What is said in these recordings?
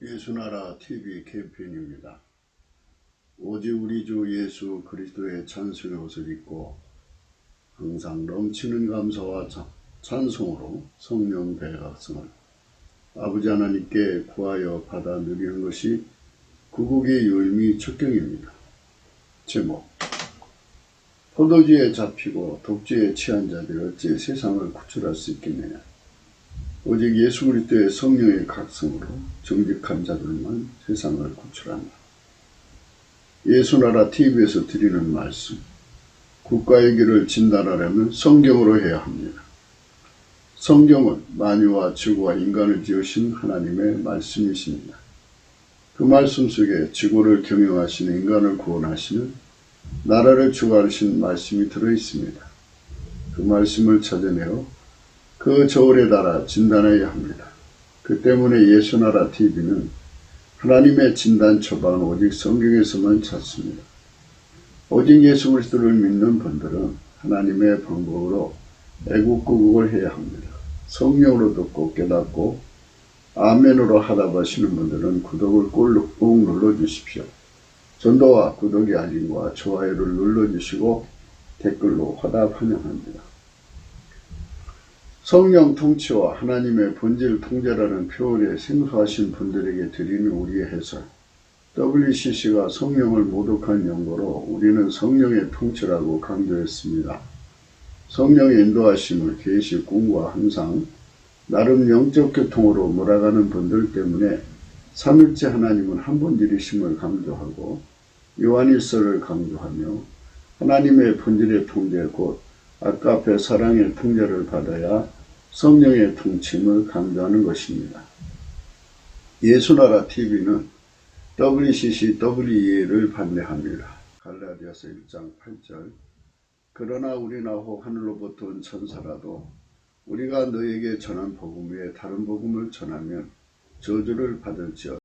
예수나라 TV 캠페인입니다. 오직 우리 주 예수 그리스도의 찬송의 옷을 입고 항상 넘치는 감사와 찬송으로 성령 대각성을 아버지 하나님께 구하여 받아 누리는 것이 구국의 열미 척경입니다. 제목: 포도주에 잡히고 독주에 취한 자들이 어찌 세상을 구출할 수 있겠느냐. 오직 예수 그리스도의 성령의 각성으로 정직한 자들만 세상을 구출한다. 예수나라 TV에서 드리는 말씀, 국가의 길을 진단하려면 성경으로 해야 합니다. 성경은 만유와 지구와 인간을 지으신 하나님의 말씀이십니다. 그 말씀 속에 지구를 경영하시는, 인간을 구원하시는, 나라를 주관하신 말씀이 들어있습니다. 그 말씀을 찾아내어 그 저울에 달아 진단해야 합니다. 그 때문에 예수나라 TV는 하나님의 진단 처방은 오직 성경에서만 찾습니다. 오직 예수 그리스도를 믿는 분들은 하나님의 방법으로 애국구국을 해야 합니다. 성령으로 듣고 깨닫고 아멘으로 하답하시는 분들은 구독을 꾹 눌러주십시오. 전도와 구독의 알림과 좋아요를 눌러주시고 댓글로 화답 환영합니다. 성령 통치와 하나님의 본질 통제라는 표현에 생소하신 분들에게 드리는 우리의 해설, WCC가 성령을 모독한 용어로 우리는 성령의 통치라고 강조했습니다. 성령의 인도하심을 계시 꿈과 항상 나름 영적 교통으로 몰아가는 분들 때문에 삼일째 하나님은 한 분들이심을 강조하고 요한일서를 강조하며 하나님의 본질의 통제 곧 아까 앞에 사랑의 통제를 받아야 성령의 통침을 강조하는 것입니다. 예수나라 TV는 WCC WEA를 반대합니다. 갈라디아서 1장 8절 그러나 우리나 혹 하늘로부터 온 천사라도 우리가 너에게 전한 복음 외에 다른 복음을 전하면 저주를 받을지어다.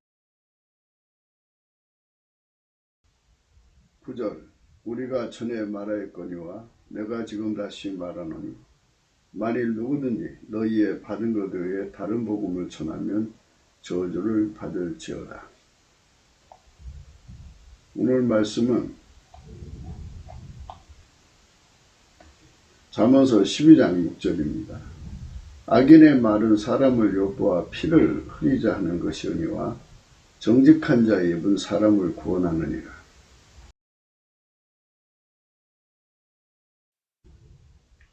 9절 우리가 전에 말하였거니와 내가 지금 다시 말하노니 만일 누구든지 너희의 받은 것 외에 다른 복음을 전하면 저주를 받을지어다. 오늘 말씀은 잠언서 12장 6절입니다. 악인의 말은 사람을 엿보아 피를 흘리자 하는 것이오니와 정직한 자의 입은 사람을 구원하느니라.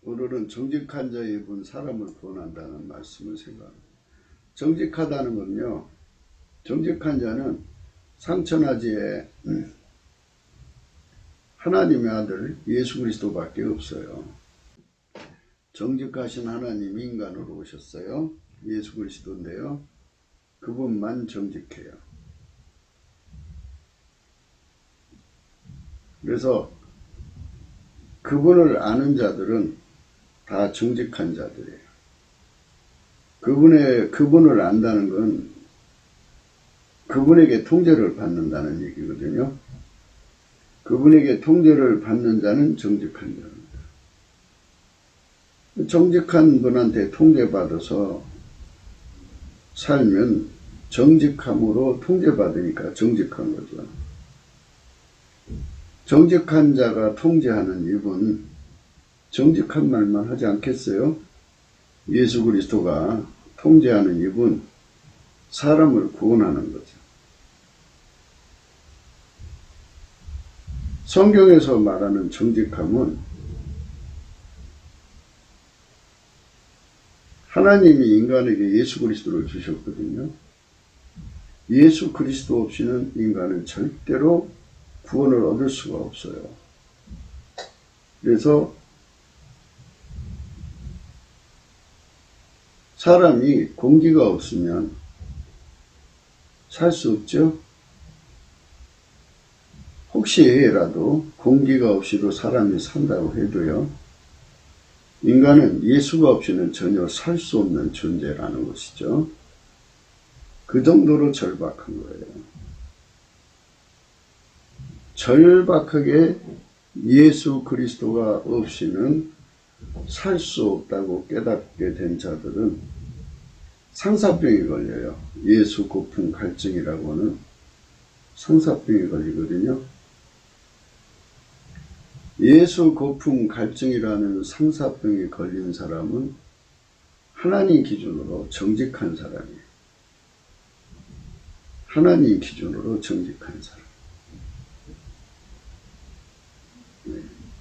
오늘은 정직한 자의 입은 사람을 구원한다는 말씀을 생각합니다. 정직하다는 건요, 정직한 자는 상천하지에 하나님의 아들 예수 그리스도밖에 없어요. 정직하신 하나님이 인간으로 오셨어요. 예수 그리스도인데요. 그분만 정직해요. 그래서 그분을 아는 자들은 다 정직한 자들이에요. 그분을 안다는 건 그분에게 통제를 받는다는 얘기거든요. 그분에게 통제를 받는 자는 정직한 자입니다. 정직한 분한테 통제받아서 살면 정직함으로 통제받으니까 정직한 거죠. 정직한 자가 통제하는 입은 정직한 말만 하지 않겠어요? 예수 그리스도가 통제하는 입은 사람을 구원하는 거죠. 성경에서 말하는 정직함은 하나님이 인간에게 예수 그리스도를 주셨거든요. 예수 그리스도 없이는 인간은 절대로 구원을 얻을 수가 없어요. 그래서 사람이 공기가 없으면 살 수 없죠. 혹시라도 공기가 없이도 사람이 산다고 해도요, 인간은 예수가 없이는 전혀 살 수 없는 존재라는 것이죠. 그 정도로 절박한 거예요. 절박하게 예수 그리스도가 없이는 살 수 없다고 깨닫게 된 자들은 상사병이 걸려요. 예수 고풍 갈증이라고 하는 상사병이 걸리거든요. 예수 고풍 갈증이라는 상사병이 걸린 사람은 하나님 기준으로 정직한 사람이에요. 하나님 기준으로 정직한 사람.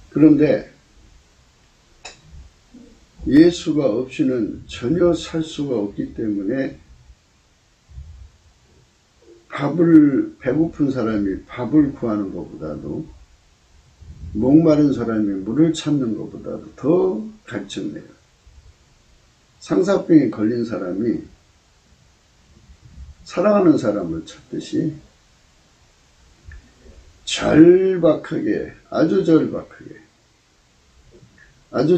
그런데 예수가 없이는 전혀 살 수가 없기 때문에 배고픈 사람이 밥을 구하는 것보다도 목마른 사람이 물을 찾는 것보다도 더 갈증내요. 상사병이 걸린 사람이 사랑하는 사람을 찾듯이 절박하게, 아주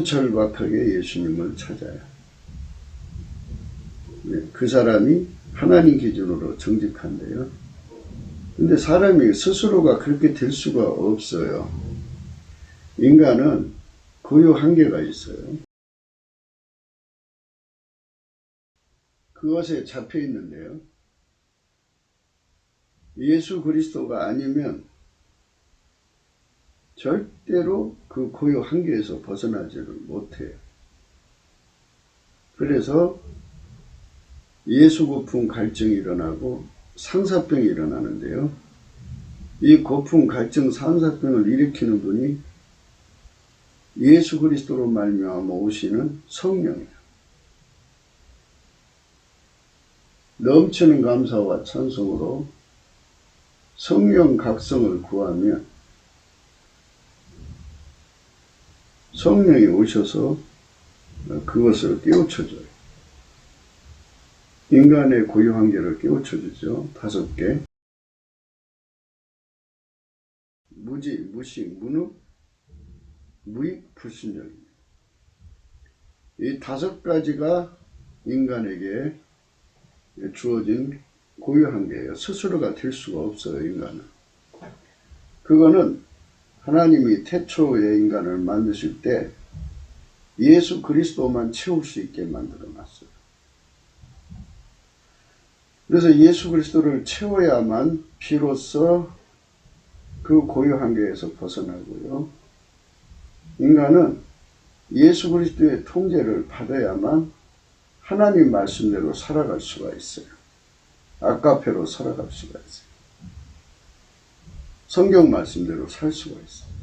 절박하게 예수님을 찾아요. 그 사람이 하나님 기준으로 정직한데요. 근데 사람이 스스로가 그렇게 될 수가 없어요. 인간은 고유 한계가 있어요. 그것에 잡혀 있는데요. 예수 그리스도가 아니면 절대로 그 고유 한계에서 벗어나지를 못해요. 그래서 예수 고풍 갈증이 일어나고 상사병이 일어나는데요. 이 고풍 갈증 상사병을 일으키는 분이 예수 그리스도로 말미암아 오시는 성령이에요. 넘치는 감사와 찬송으로 성령 각성을 구하면 성령이 오셔서 그것을 깨우쳐줘요. 인간의 고유 한계를 깨우쳐주죠. 5개. 무지, 무식, 무능, 무익, 불순종입니다. 이 5가지가 인간에게 주어진 고유 한계예요. 스스로가 될 수가 없어요, 인간은. 그거는 하나님이 태초의 인간을 만드실 때 예수 그리스도만 채울 수 있게 만들어 놨어요. 그래서 예수 그리스도를 채워야만 비로소 그 고유 한계에서 벗어나고요. 인간은 예수 그리스도의 통제를 받아야만 하나님 말씀대로 살아갈 수가 있어요. 아까페로 살아갈 수가 있어요. 성경 말씀대로 살 수가 있어요.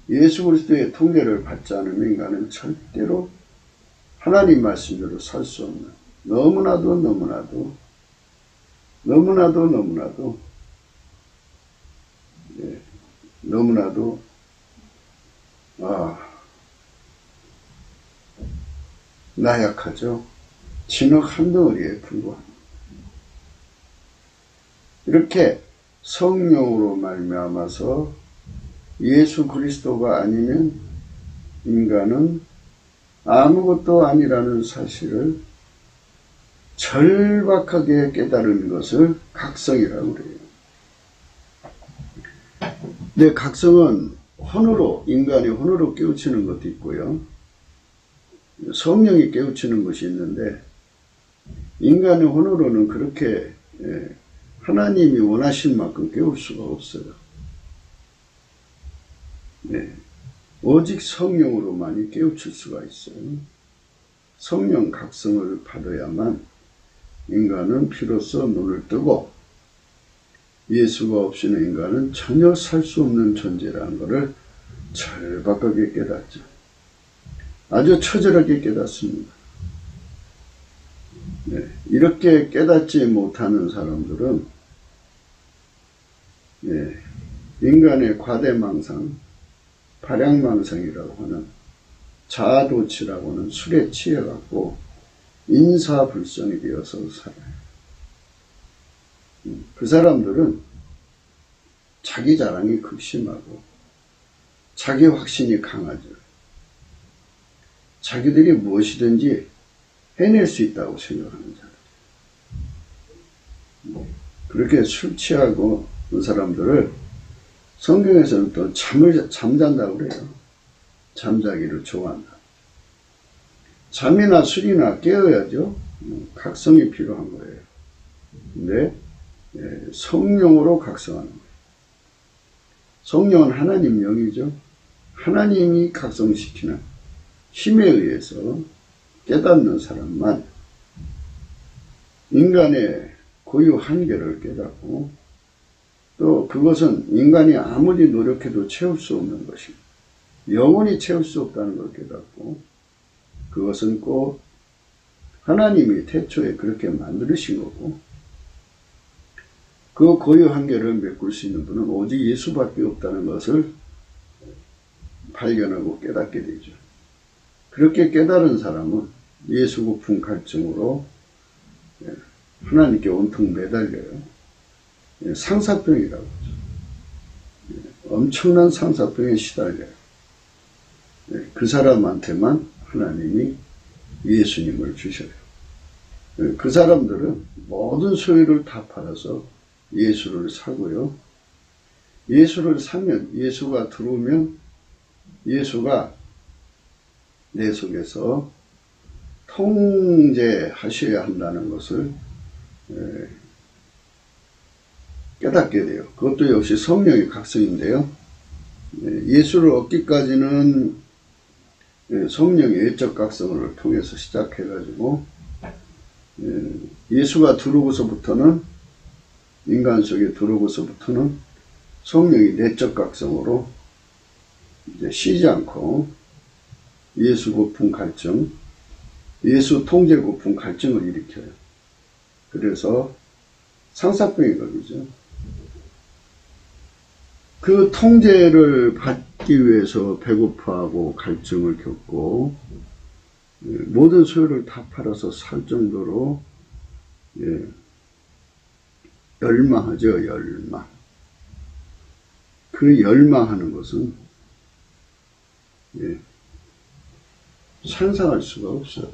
예수 그리스도의 통제를 받지 않으면 인간은 절대로 하나님 말씀대로 살 수 없는, 너무나도 나약하죠. 진흙 한 덩어리에 불과합니다. 이렇게 성령으로 말미암아서 예수 그리스도가 아니면 인간은 아무것도 아니라는 사실을 절박하게 깨달은 것을 각성이라고 그래요. 근데 각성은 혼으로, 인간이 혼으로 깨우치는 것도 있고요. 성령이 깨우치는 것이 있는데, 인간의 혼으로는 그렇게 하나님이 원하신 만큼 깨울 수가 없어요. 오직 성령으로만이 깨우칠 수가 있어요. 성령 각성을 받아야만 인간은 비로소 눈을 뜨고 예수가 없이는 인간은 전혀 살 수 없는 존재라는 것을 절박하게 깨닫죠. 아주 처절하게 깨닫습니다. 이렇게 깨닫지 못하는 사람들은 인간의 과대망상, 발양망상이라고 하는 자아도취라고 하는 술에 취해갖고 인사불성이 되어서 살아요. 그 사람들은 자기 자랑이 극심하고 자기 확신이 강하죠. 자기들이 무엇이든지 해낼 수 있다고 생각하는 자들. 그렇게 술 취하고 그 사람들을 성경에서는 또 잠잔다고 그래요. 잠자기를 좋아한다. 잠이나 술이나 깨어야죠. 각성이 필요한 거예요. 근데 성령으로 각성하는 거예요. 성령은 하나님 영이죠. 하나님이 각성시키는 힘에 의해서 깨닫는 사람만 인간의 고유 한계를 깨닫고, 또 그것은 인간이 아무리 노력해도 채울 수 없는 것입니다. 영원히 채울 수 없다는 걸 깨닫고, 그것은 꼭 하나님이 태초에 그렇게 만드신 거고, 그 고유 한계를 메꿀 수 있는 분은 오직 예수밖에 없다는 것을 발견하고 깨닫게 되죠. 그렇게 깨달은 사람은 예수 고품 갈증으로 하나님께 온통 매달려요. 상사병이라고 하죠. 엄청난 상사병에 시달려요. 그 사람한테만 하나님이 예수님을 주셔요. 그 사람들은 모든 소유를 다 팔아서 예수를 사고요. 예수를 사면, 예수가 들어오면 예수가 내 속에서 통제하셔야 한다는 것을 깨닫게 돼요. 그것도 역시 성령의 각성인데요. 예수를 얻기까지는 성령의 외적 각성을 통해서 시작해가지고, 예수가 들어오고서부터는, 인간 속에 들어오고서부터는 성령의 내적 각성으로 이제 쉬지 않고 예수 고품 갈증, 예수 통제 고품 갈증을 일으켜요. 그래서 상사병이 걸리죠. 그 통제를 받기 위해서 배고파하고 갈증을 겪고, 모든 소유를 다 팔아서 살 정도로 열망하죠. 열망. 그 열망하는 것은 상상할 수가 없어요.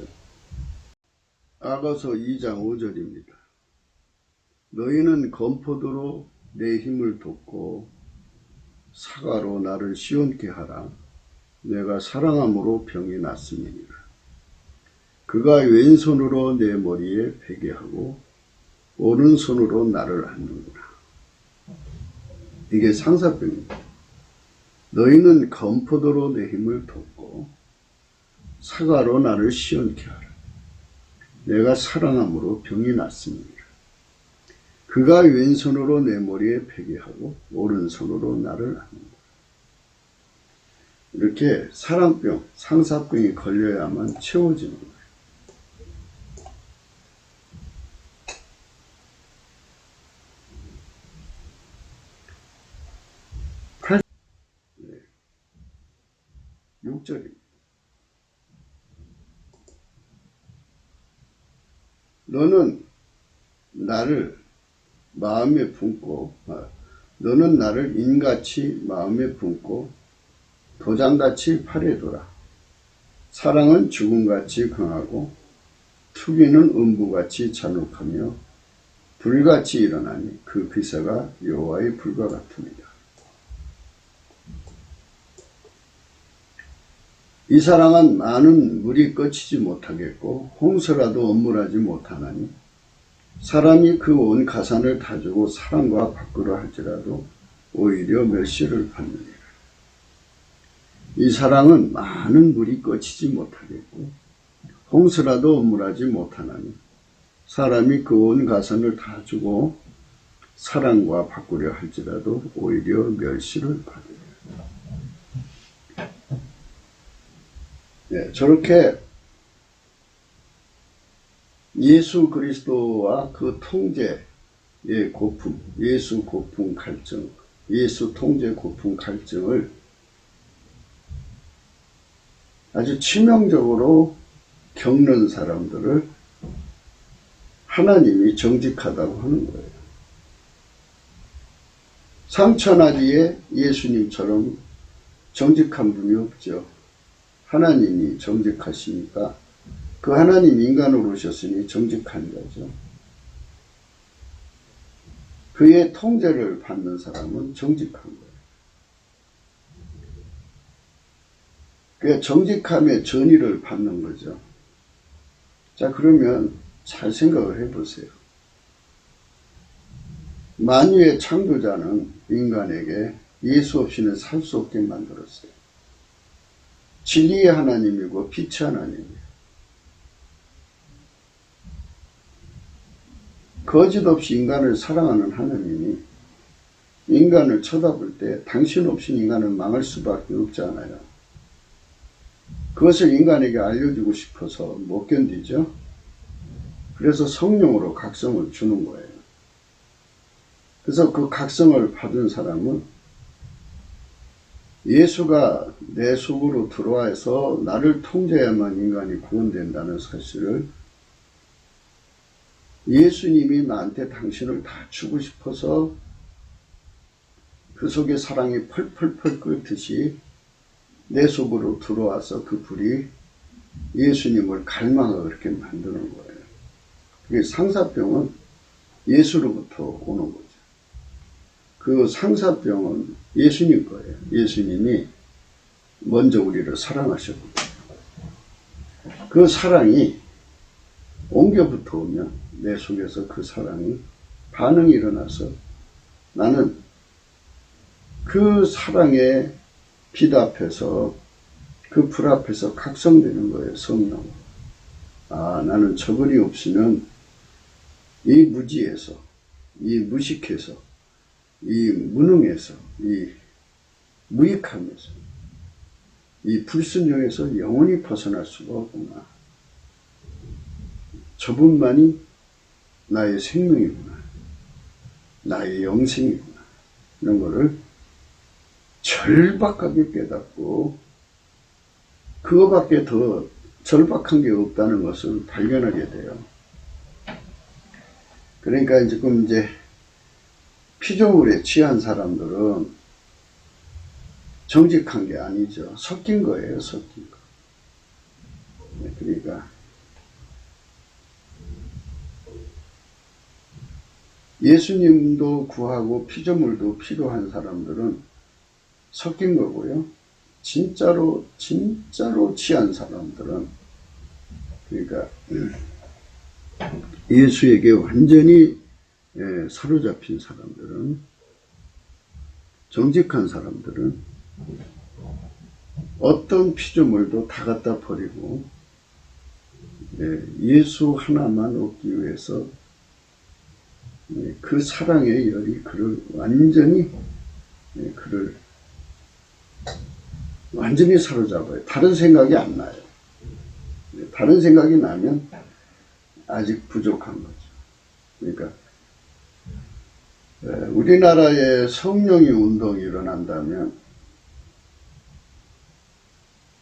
아가서 2장 5절입니다. 너희는 건포도로 내 힘을 돋고 사과로 나를 시원케 하라. 내가 사랑함으로 병이 났음이니라. 그가 왼손으로 내 머리에 베게 하고 오른손으로 나를 안는구나. 이게 상사병입니다. 너희는 건포도로 내 힘을 돋고 사과로 나를 시원케 하라. 내가 사랑함으로 병이 났음이니라. 그가 왼손으로 내 머리에 베게 하고 오른손으로 나를 안는구나. 이렇게 사랑병, 상사병이 걸려야만 채워지는 거예요. 네. 6절입니다. 너는 나를 마음에 품고, 너는 나를 인같이 마음에 품고 도장같이 팔에 둬라. 사랑은 죽음같이 강하고 투기는 음부같이 잔혹하며 불같이 일어나니 그 기사가 여호와의 불과 같습니다. 이 사랑은 많은 물이 끄치지 못하겠고 홍수라도 엄물하지 못하나니 사람이 그 온 가산을 다 주고 사랑과 바꾸려 할지라도 오히려 멸시를 받느니라. 이 사랑은 많은 물이 끄치지 못하겠고 홍수라도 엄물하지 못하나니 사람이 그 온 가산을 다 주고 사랑과 바꾸려 할지라도 오히려 멸시를 받으리라. 네, 저렇게 예수 그리스도와 그 통제의 고품, 예수 고품 갈증, 예수 통제 고품 갈증을 아주 치명적으로 겪는 사람들을 하나님이 정직하다고 하는 거예요. 삼천하기에 예수님처럼 정직한 분이 없죠. 하나님이 정직하시니까 그 하나님 인간으로 오셨으니 정직한 자죠. 그의 통제를 받는 사람은 정직한 거예요. 그게 정직함의 전의를 받는 거죠. 자, 그러면 잘 생각을 해보세요. 만유의 창조자는 인간에게 예수 없이는 살 수 없게 만들었어요. 진리의 하나님이고 빛의 하나님이에요. 거짓 없이 인간을 사랑하는 하나님이 인간을 쳐다볼 때 당신 없이는 인간은 망할 수밖에 없잖아요. 그것을 인간에게 알려주고 싶어서 못 견디죠. 그래서 성령으로 각성을 주는 거예요. 그래서 그 각성을 받은 사람은 예수가 내 속으로 들어와서 나를 통제해야만 인간이 구원된다는 사실을, 예수님이 나한테 당신을 다 주고 싶어서 그 속에 사랑이 펄펄펄 끓듯이 내 속으로 들어와서 그 불이 예수님을 갈망하게 그렇게 만드는 거예요. 그게 상사병은 예수로부터 오는 거죠. 그 상사병은 예수님 거예요. 예수님이 먼저 우리를 사랑하셨거든요. 그 사랑이 옮겨부터 오면 내 속에서 그 사랑이 반응이 일어나서 나는 그 사랑의 빛 앞에서, 그 불 앞에서 각성되는 거예요. 성령. 아, 나는 저거리 없이는 이 무지에서, 이 무식해서, 이 무능에서, 이 무익함에서, 이 불순종에서 영원히 벗어날 수가 없구나. 저분만이 나의 생명이구나. 나의 영생이구나. 이런 거를 절박하게 깨닫고 그거밖에 더 절박한 게 없다는 것을 발견하게 돼요. 그러니까 지금 이제 피조물에 취한 사람들은 정직한 게 아니죠. 섞인 거예요. 섞인 거. 그러니까 예수님도 구하고 피조물도 필요한 사람들은 섞인 거고요. 진짜로 취한 사람들은, 그러니까 예수에게 완전히 사로잡힌 사람들은, 정직한 사람들은 어떤 피조물도 다 갖다 버리고 예수 하나만 얻기 위해서 그 사랑의 열이 그를 완전히 사로잡아요. 다른 생각이 안 나요. 다른 생각이 나면 아직 부족한 거죠. 그러니까 우리나라에 성령의 운동이 일어난다면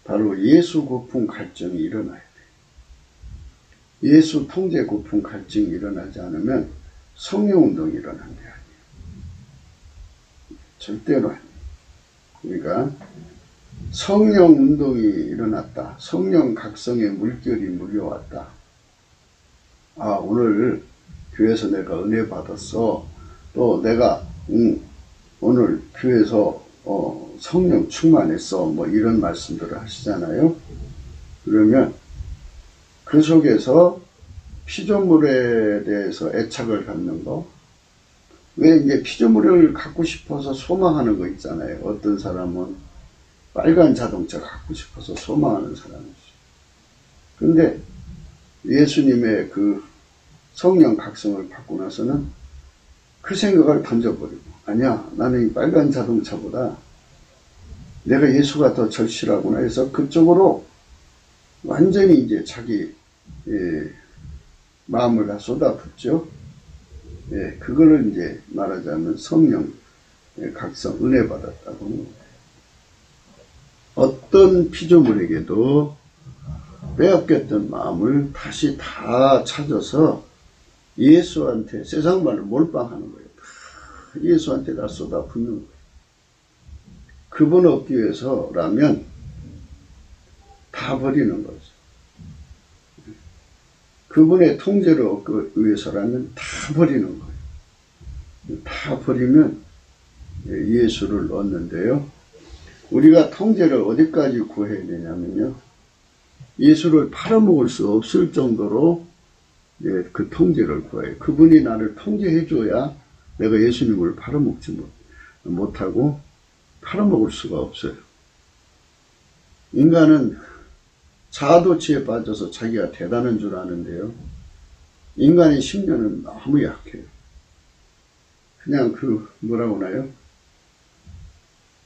바로 예수 고품 갈증이 일어나야 돼요. 예수 통제 고품 갈증이 일어나지 않으면 성령 운동이 일어난 게 아니에요. 절대로 아니에요. 그러니까 성령 운동이 일어났다. 성령 각성의 물결이 물려왔다. 아, 오늘 교회에서 내가 은혜 받았어. 또 내가 오늘 교회에서 성령 충만했어. 뭐 이런 말씀들을 하시잖아요. 그러면 그 속에서 피조물에 대해서 애착을 갖는 거, 왜 이제 피조물을 갖고 싶어서 소망하는 거 있잖아요. 어떤 사람은 빨간 자동차 갖고 싶어서 소망하는 사람이죠. 근데 예수님의 그 성령 각성을 받고 나서는 그 생각을 던져버리고, 아니야, 나는 이 빨간 자동차보다 내가 예수가 더 절실하구나 해서 그쪽으로 완전히 이제 자기 마음을 다 쏟아붓죠. 그거를 이제 말하자면 성령 각성, 은혜 받았다고 하는 거예요. 어떤 피조물에게도 빼앗겼던 마음을 다시 다 찾아서 예수한테, 세상 말로 몰빵하는 거예요. 다 예수한테 다 쏟아붓는 거예요. 그분 얻기 위해서라면 다 버리는 거죠. 그분의 통제를 얻기 위해서라면 다 버리는 거예요. 다 버리면 예수를 얻는데요. 우리가 통제를 어디까지 구해야 되냐면요. 예수를 팔아먹을 수 없을 정도로 예, 그 통제를 구해요. 그분이 나를 통제해줘야 내가 예수님을 팔아먹지 못하고 팔아먹을 수가 없어요. 인간은 자아도취에 빠져서 자기가 대단한 줄 아는데요. 인간의 심령은 너무 약해요. 그냥 뭐라고 하나요?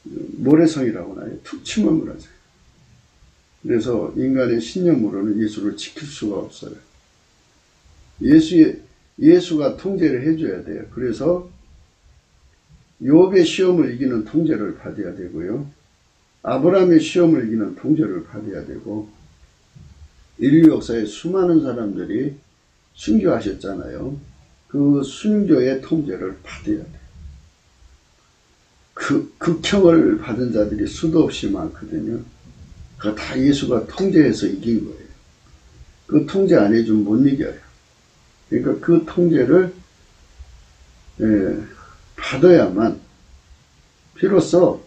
모래성이라고 하나요? 툭 치면 무너져요. 그래서 인간의 신념으로는 예수를 지킬 수가 없어요. 예수가 통제를 해줘야 돼요. 그래서 욥의 시험을 이기는 통제를 받아야 되고요. 아브라함의 시험을 이기는 통제를 받아야 되고, 인류 역사에 수많은 사람들이 순교하셨잖아요. 그 순교의 통제를 받아야 돼요. 극형을 받은 자들이 수도 없이 많거든요. 그거 다 예수가 통제해서 이긴 거예요. 그 통제 안 해주면 못 이겨요. 그러니까 그 통제를 받아야만 비로소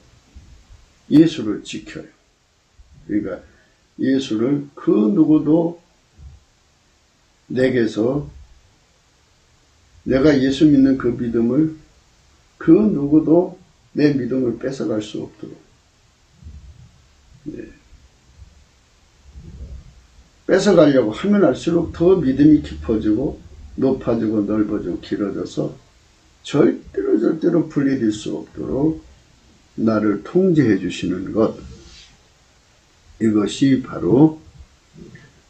예수를 지켜요. 그러니까 예수를 그 누구도 내게서 내가 예수 믿는 그 믿음을 그 누구도 내 믿음을 뺏어갈 수 없도록 뺏어가려고 하면 할수록 더 믿음이 깊어지고 높아지고 넓어지고 길어져서 절대로 분리될 수 없도록 나를 통제해 주시는 것, 이것이 바로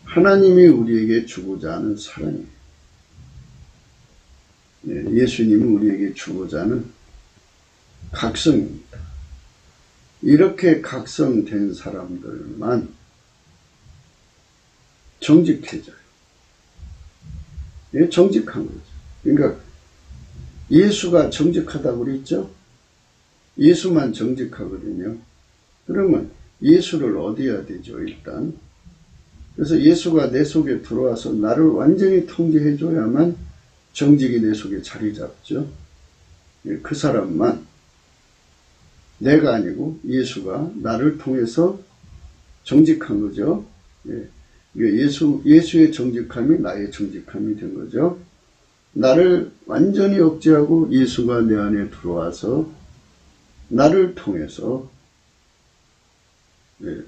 하나님이 우리에게 주고자 하는 사랑이에요. 예수님이 우리에게 주고자 하는 각성입니다. 이렇게 각성된 사람들만 정직해져요. 정직한 거죠. 그러니까 예수가 정직하다고 그랬죠? 예수만 정직하거든요. 그러면 예수를 얻어야 되죠, 일단. 그래서 예수가 내 속에 들어와서 나를 완전히 통제해줘야만 정직이 내 속에 자리 잡죠. 그 사람만, 내가 아니고 예수가 나를 통해서 정직한 거죠. 예수의 정직함이 나의 정직함이 된 거죠. 나를 완전히 억제하고 예수가 내 안에 들어와서 나를 통해서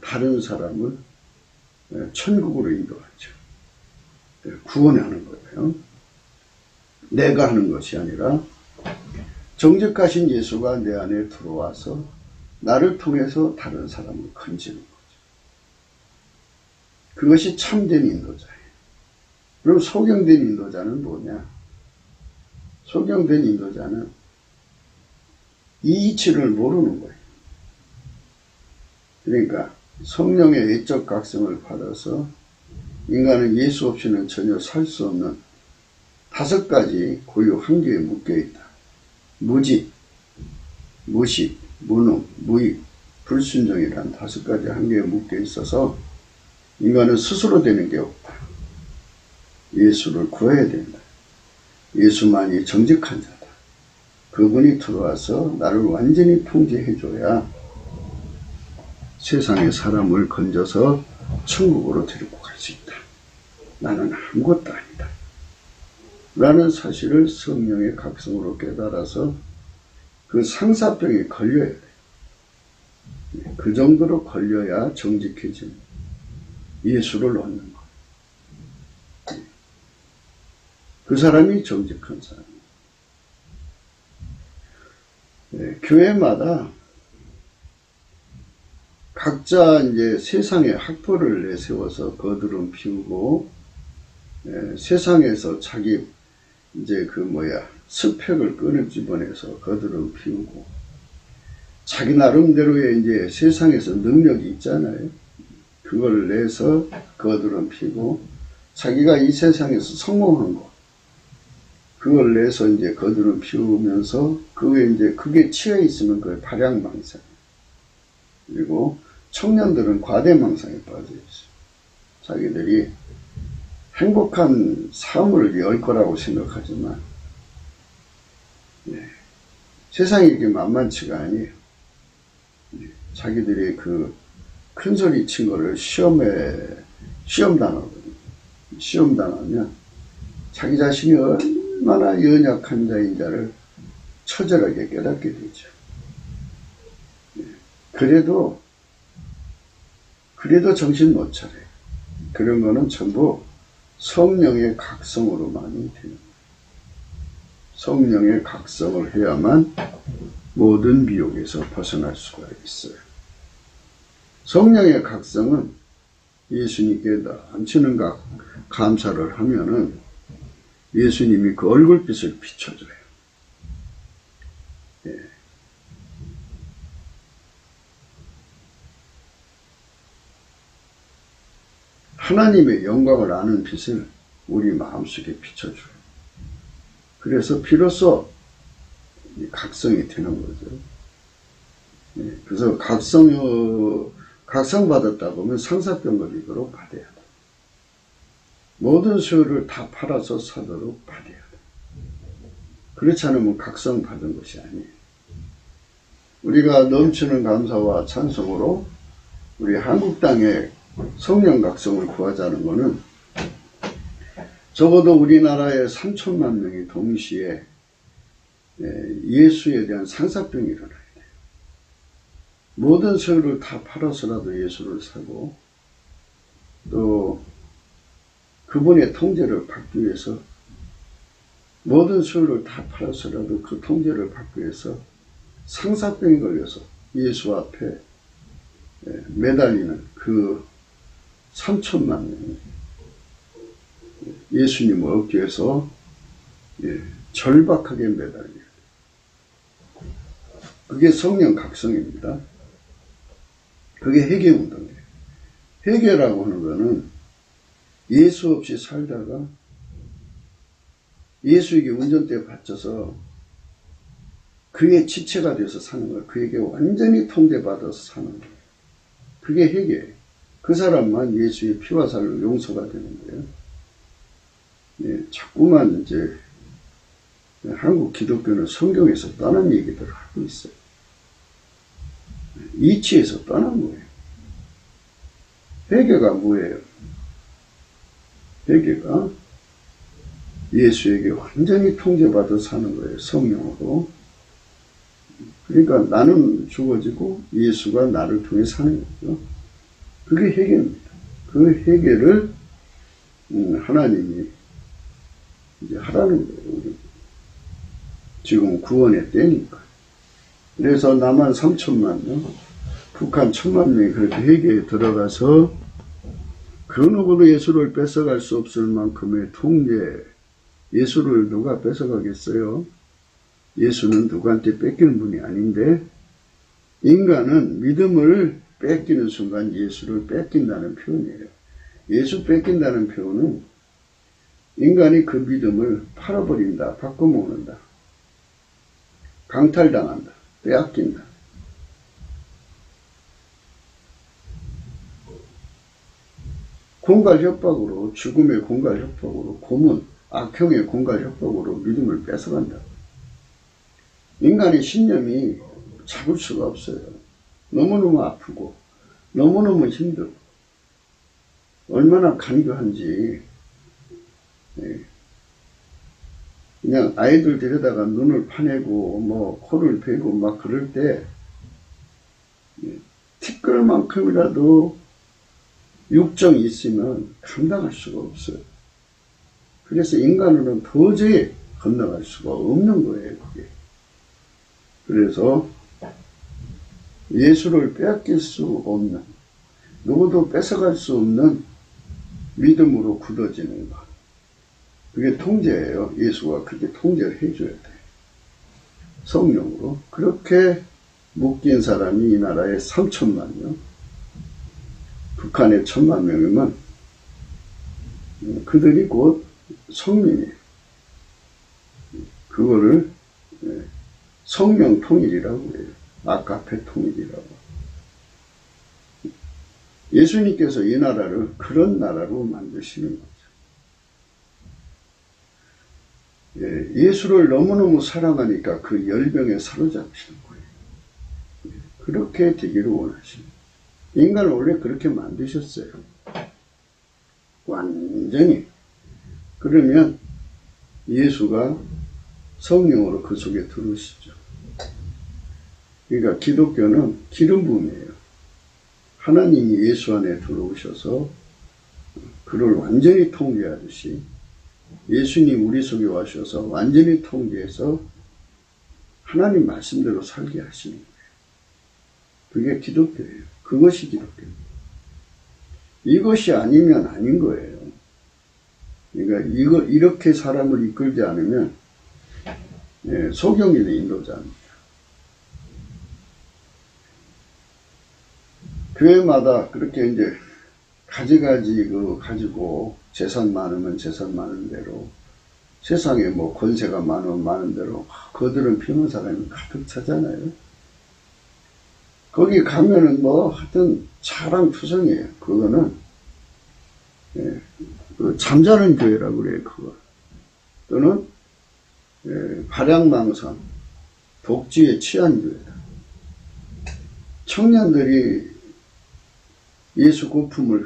다른 사람을 천국으로 인도하죠. 구원하는 거예요. 내가 하는 것이 아니라 정직하신 예수가 내 안에 들어와서 나를 통해서 다른 사람을 건지는 거죠. 그것이 참된 인도자예요. 그럼 소경된 인도자는 뭐냐? 소경된 인도자는 이 이치를 모르는 거예요. 그러니까 성령의 외적 각성을 받아서 인간은 예수 없이는 전혀 살 수 없는 5가지 고유 한계에 묶여있다. 무지, 무식, 무능, 무익, 불순종이란 5가지 한계에 묶여있어서 인간은 스스로 되는 게 없다. 예수를 구해야 된다. 예수만이 정직한 자다. 그분이 들어와서 나를 완전히 통제해줘야 세상의 사람을 건져서 천국으로 데리고 갈 수 있다. 나는 아무것도 아니다. 라는 사실을 성령의 각성으로 깨달아서 그 상사병에 걸려야 돼. 그 정도로 걸려야 정직해지는 예수를 얻는 것. 그 사람이 정직한 사람이에요. 교회마다 각자 이제 세상에 학벌을 내세워서 거드름 피우고, 세상에서 자기 이제 스펙을 끄집어내서 거드름 피우고, 자기 나름대로의 이제 세상에서 능력이 있잖아요. 그걸 내서 거드름 피고, 자기가 이 세상에서 성공한 거, 그걸 내서 이제 거드름 피우면서, 그게 취해 있으면 그게 발양망상. 그리고 청년들은 과대망상에 빠져 있어요. 자기들이 행복한 삶을 열 거라고 생각하지만, 세상이 이렇게 만만치가 아니에요. 자기들이 큰 소리 친 거를 시험 당하거든요. 시험 당하면 자기 자신이 얼마나 연약한 자인 자를 처절하게 깨닫게 되죠. 그래도 정신 못 차려요. 그런 거는 전부 성령의 각성으로만이 되는 거예요. 성령의 각성을 해야만 모든 미혹에서 벗어날 수가 있어요. 성령의 각성은 예수님께 넘치는 감사를 하면은 예수님이 그 얼굴빛을 비춰줘요. 예. 하나님의 영광을 아는 빛을 우리 마음속에 비춰줘요. 그래서 비로소 각성이 되는 거죠. 예. 그래서 각성받았다 보면 상사병거리도록 받아야 돼. 모든 수요를 다 팔아서 사도록 받아야 돼. 그렇지 않으면 각성받은 것이 아니에요. 우리가 넘치는 감사와 찬송으로 우리 한국 땅에 성령 각성을 구하자는 것은 적어도 우리나라에 3천만 명이 동시에 예수에 대한 상사병이 일어나야 돼요. 모든 수요를 다 팔아서라도 예수를 사고 또 그분의 통제를 받기 위해서 모든 수요를 다 팔아서라도 그 통제를 받기 위해서 상사병이 걸려서 예수 앞에 매달리는 그 3천만 명이 예수님 어깨에서 절박하게 매달려요. 그게 성령 각성입니다. 그게 회개운동이에요. 회개라고 하는 거는 예수 없이 살다가 예수에게 운전대에 받쳐서 그의 지체가 되어서 사는 거예요. 그에게 완전히 통제받아서 사는 거예요. 그게 회개예요. 그 사람만 예수의 피와 살로 용서가 되는 거예요. 예, 자꾸만 이제 한국 기독교는 성경에서 떠난 얘기들을 하고 있어요. 이치에서 떠난 거예요. 회개가 뭐예요? 회개가 예수에게 완전히 통제받아 사는 거예요. 성령으로. 그러니까 나는 죽어지고 예수가 나를 통해 사는 거죠. 그게 회개입니다. 그 회개를 하나님이 이제 하라는 거예요. 지금 구원의 때니까. 그래서 남한 3천만 명, 북한 1,000만 명이 그렇게 회개에 들어가서 그 누구도 예수를 뺏어갈 수 없을 만큼의 통제, 예수를 누가 뺏어가겠어요? 예수는 누구한테 뺏기는 분이 아닌데 인간은 믿음을 뺏기는 순간 예수를 뺏긴다는 표현이에요. 예수 뺏긴다는 표현은 인간이 그 믿음을 팔아버린다, 바꿔먹는다, 강탈당한다, 빼앗긴다. 공갈 협박으로, 죽음의 공갈 협박으로, 고문, 악형의 공갈 협박으로 믿음을 뺏어간다. 인간의 신념이 잡을 수가 없어요. 너무너무 아프고 너무너무 힘들고 얼마나 간교한지. 그냥 아이들 데려다가 눈을 파내고 뭐 코를 베고 막 그럴 때 티끌만큼이라도 육정이 있으면 감당할 수가 없어요. 그래서 인간으로는 도저히 건너갈 수가 없는 거예요, 그게. 그래서 예수를 빼앗길 수 없는, 누구도 뺏어갈 수 없는 믿음으로 굳어지는 것. 그게 통제예요. 예수가 그렇게 통제를 해줘야 돼요. 성령으로. 그렇게 묶인 사람이 이 나라에 3천만 명, 북한에 1,000만 명이면 그들이 곧 성민이에요. 그거를 성령 통일이라고 해요. 아카페 통일이라고. 예수님께서 이 나라를 그런 나라로 만드시는 거죠. 예수를 너무너무 사랑하니까 그 열병에 사로잡히는 거예요. 그렇게 되기를 원하시는 거예요. 인간을 원래 그렇게 만드셨어요. 완전히. 그러면 예수가 성령으로 그 속에 들어오시죠. 그러니까 기독교는 기름 부음이에요. 하나님이 예수 안에 들어오셔서 그를 완전히 통제하듯이 예수님 우리 속에 와셔서 완전히 통제해서 하나님 말씀대로 살게 하시는 거예요. 그게 기독교예요. 그것이 기독교입니다. 이것이 아니면 아닌 거예요. 그러니까 이렇게 사람을 이끌지 않으면 소경이는 인도자입니다. 교회마다 그렇게 이제 가지가지 가지고 재산 많으면 재산 많은 대로 세상에 뭐 권세가 많으면 많은 대로 그들은 피는 사람이 가득 차잖아요. 거기 가면은 뭐 하여튼 자랑투성이에요. 그거는 그 잠자는 교회라고 그래요. 그거 또는 발양망상 독지에 취한 교회다. 청년들이 예수 고품을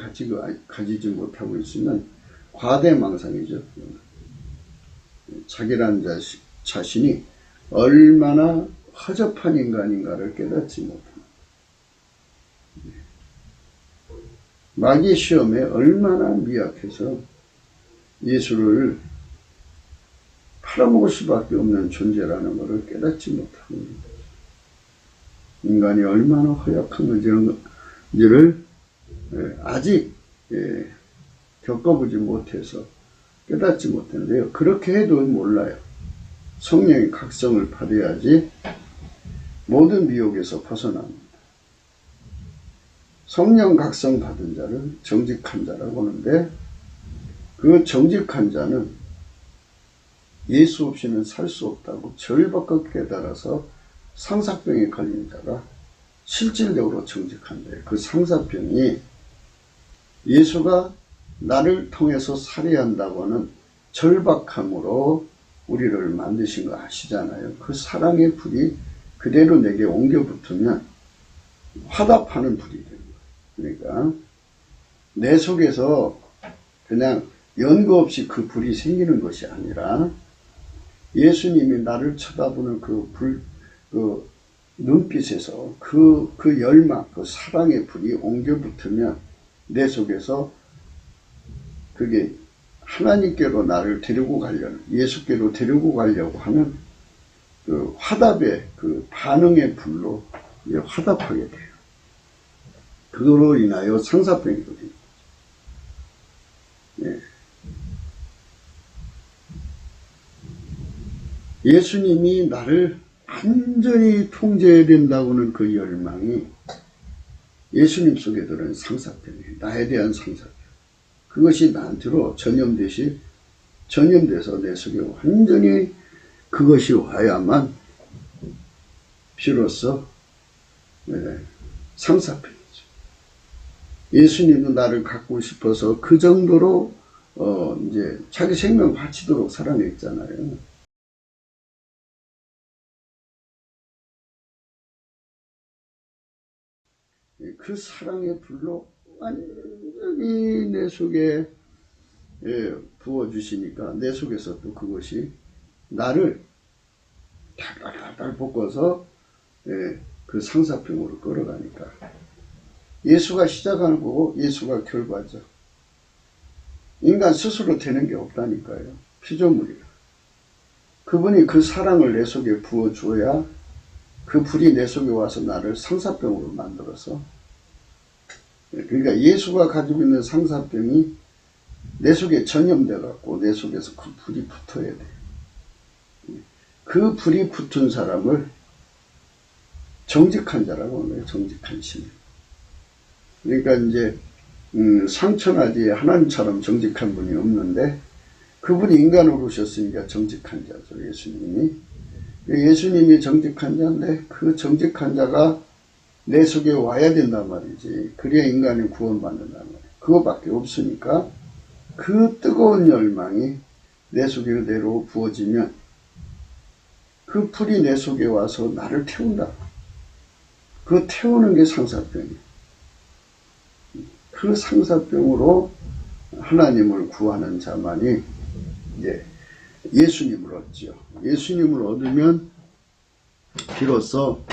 가지지 못하고 있으면 과대망상이죠. 자기란 자신이 얼마나 허접한 인간인가를 깨닫지 못합니다. 마귀의 시험에 얼마나 미약해서 예수를 팔아먹을 수밖에 없는 존재라는 것을 깨닫지 못합니다. 인간이 얼마나 허약한 건지를 아직 겪어보지 못해서 깨닫지 못했는데요. 그렇게 해도 몰라요. 성령의 각성을 받아야지 모든 미혹에서 벗어납니다. 성령 각성 받은 자를 정직한 자라고 하는데 그 정직한 자는 예수 없이는 살 수 없다고 절박하게 깨달아서 상사병에 걸린 자가 실질적으로 정직한 자예요. 그 상사병이 예수가 나를 통해서 살아야 한다고 하는 절박함으로 우리를 만드신 거 아시잖아요. 그 사랑의 불이 그대로 내게 옮겨 붙으면 화답하는 불이 됩니다. 그러니까 내 속에서 그냥 연고 없이 그 불이 생기는 것이 아니라 예수님이 나를 쳐다보는 그 눈빛에서 그 열망, 그 사랑의 불이 옮겨 붙으면 내 속에서 그게 하나님께로 나를 데리고 가려는, 예수께로 데리고 가려고 하는 그 화답의 그 반응의 불로 화답하게 돼요. 그거로 인하여 상사병이거든요. 예수님이 나를 완전히 통제해야 된다고는 그 열망이 예수님 속에 들은 상사병이에요. 나에 대한 상사병. 그것이 나한테로 전염돼서 내 속에 완전히 그것이 와야만 비로소 상사병이죠. 예수님은 나를 갖고 싶어서 그 정도로 이제 자기 생명 바치도록 사랑했잖아요. 그 사랑의 불로 완전히 내 속에 부어주시니까 내 속에서 또 그것이 나를 달달달달 볶아서 그 상사병으로 끌어가니까 예수가 시작하는 거고 예수가 결과죠. 인간 스스로 되는 게 없다니까요. 피조물이라. 그분이 그 사랑을 내 속에 부어줘야 그 불이 내 속에 와서 나를 상사병으로 만들어서, 그러니까 예수가 가지고 있는 상사병이 내 속에 전염돼 갖고 내 속에서 그 불이 붙어야 돼. 그 불이 붙은 사람을 정직한 자라고 하는 거예요. 정직한 신. 그러니까 이제 상천하지에 하나님처럼 정직한 분이 없는데 그분이 인간으로 오셨으니까 정직한 자죠. 예수님이. 예수님이 정직한 자인데 그 정직한 자가 내 속에 와야 된단 말이지. 그래야 인간이 구원받는단 말이에요. 그거밖에 없으니까 그 뜨거운 열망이 내 속에 그대로 부어지면 그 불이 내 속에 와서 나를 태운다. 그 태우는 게 상사병이에요. 그 상사병으로 하나님을 구하는 자만이 이제 예수님을 얻지요. 예수님을 얻으면 비로소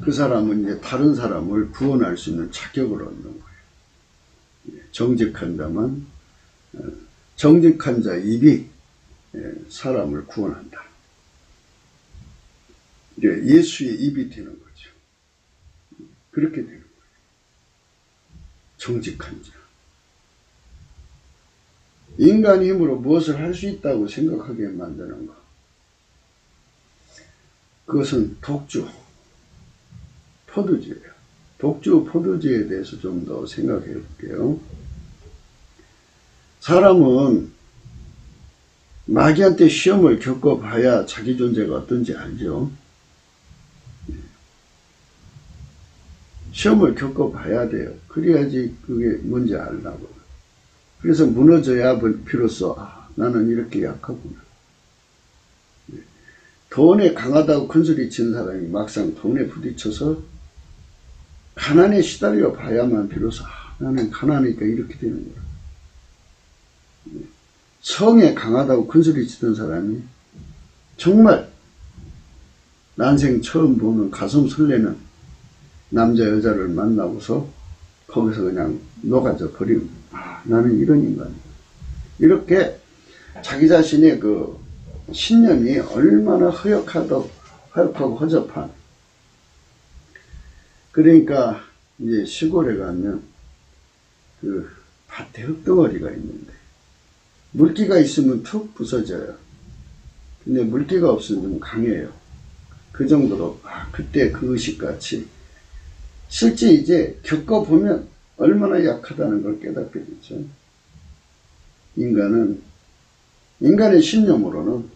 그 사람은 이제 다른 사람을 구원할 수 있는 자격을 얻는 거예요. 정직한 자만, 정직한 자 입이 사람을 구원한다. 예수의 입이 되는 거죠. 그렇게 되는 거예요. 정직한 자. 인간 힘으로 무엇을 할 수 있다고 생각하게 만드는 것. 그것은 독주, 포도주예요. 독주, 포도주에 대해서 좀 더 생각해 볼게요. 사람은 마귀한테 시험을 겪어봐야 자기 존재가 어떤지 알죠. 시험을 겪어봐야 돼요. 그래야지 그게 뭔지 알라고. 그래서 무너져야 비로소 나는 이렇게 약하구나. 돈에 강하다고 큰소리 치는 사람이 막상 돈에 부딪혀서 가난에 시달려 봐야만 비로소 나는 가난하니까 이렇게 되는 거야. 성에 강하다고 큰소리 치던 사람이 정말 난생 처음 보는 가슴 설레는 남자 여자를 만나고서 거기서 그냥 녹아져 버리고 나는 이런 인간이야. 이렇게 자기 자신의 그 신념이 얼마나 허역하고 허접한. 그러니까 이제 시골에 가면 그 밭에 흙덩어리가 있는데 물기가 있으면 툭 부서져요. 근데 물기가 없으면 좀 강해요. 그 정도로 그때 그 의식같이 실제 이제 겪어보면 얼마나 약하다는 걸 깨닫게 되죠. 인간의 신념으로는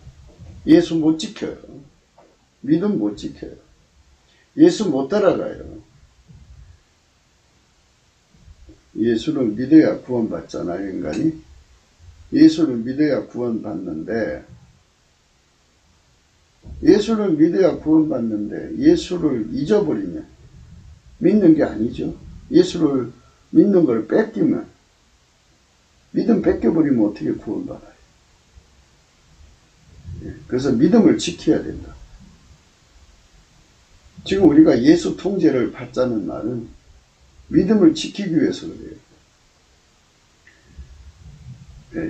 예수 못 지켜요. 믿음 못 지켜요. 예수 못 따라가요. 예수를 믿어야 구원받잖아요, 인간이. 예수를 믿어야 구원받는데, 예수를 믿어야 구원받는데, 예수를 잊어버리면 믿는 게 아니죠. 예수를 믿는 걸 뺏기면, 믿음 뺏겨버리면 어떻게 구원받아요? 그래서 믿음을 지켜야 된다. 지금 우리가 예수 통제를 받자는 말은 믿음을 지키기 위해서 그래요.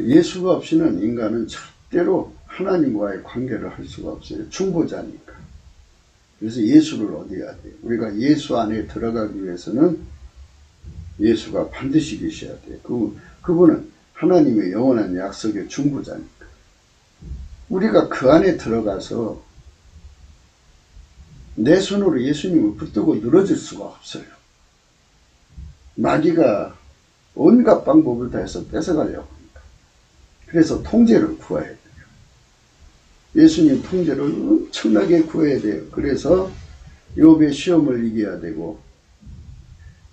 예수가 없이는 인간은 절대로 하나님과의 관계를 할 수가 없어요. 중보자니까. 그래서 예수를 얻어야 돼요. 우리가 예수 안에 들어가기 위해서는 예수가 반드시 계셔야 돼요. 그분은 하나님의 영원한 약속의 중보자니까. 우리가 그 안에 들어가서 내 손으로 예수님을 붙들고 늘어질 수가 없어요. 마귀가 온갖 방법을 다해서 뺏어가려고 합니다. 그래서 통제를 구해야 돼요. 예수님 통제를 엄청나게 구해야 돼요. 그래서 욥의 시험을 이겨야 되고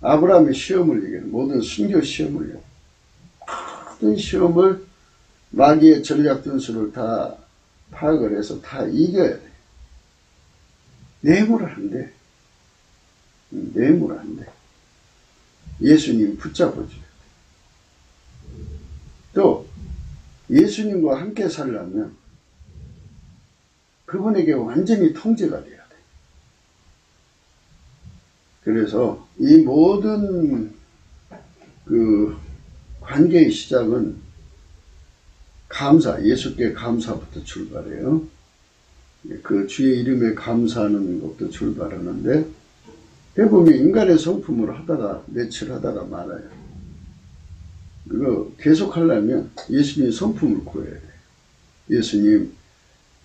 아브라함의 시험을 이겨야 돼요. 모든 순교 시험을요. 모든 시험을 마귀의 전략 전술을 다 파악을 해서 다 이겨야 돼요. 뇌물 안 돼. 뇌물 안 돼. 예수님 붙잡아줘야 돼. 또 예수님과 함께 살려면 그분에게 완전히 통제가 돼야 돼. 그래서 이 모든 그 관계의 시작은 감사, 예수께 감사부터 출발해요. 그 주의 이름에 감사하는 것도 출발하는데 해보면 인간의 성품을 하다가 며칠 하다가 말아요. 그거 계속 하려면 예수님 성품을 구해야 돼요. 예수님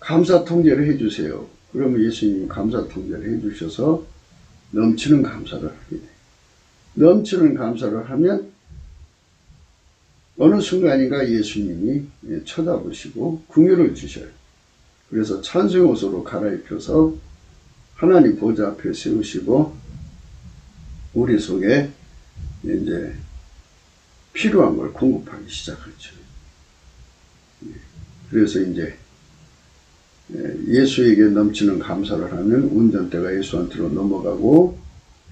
감사 통제를 해주세요. 그러면 예수님 감사 통제를 해주셔서 넘치는 감사를 하게 돼요. 넘치는 감사를 하면 어느 순간인가 예수님이 쳐다보시고 긍휼을 주셔요. 그래서 찬송의 옷으로 갈아입혀서 하나님 보좌 앞에 세우시고 우리 속에 이제 필요한 걸 공급하기 시작하죠. 그래서 이제 예수에게 넘치는 감사를 하면 운전대가 예수한테로 넘어가고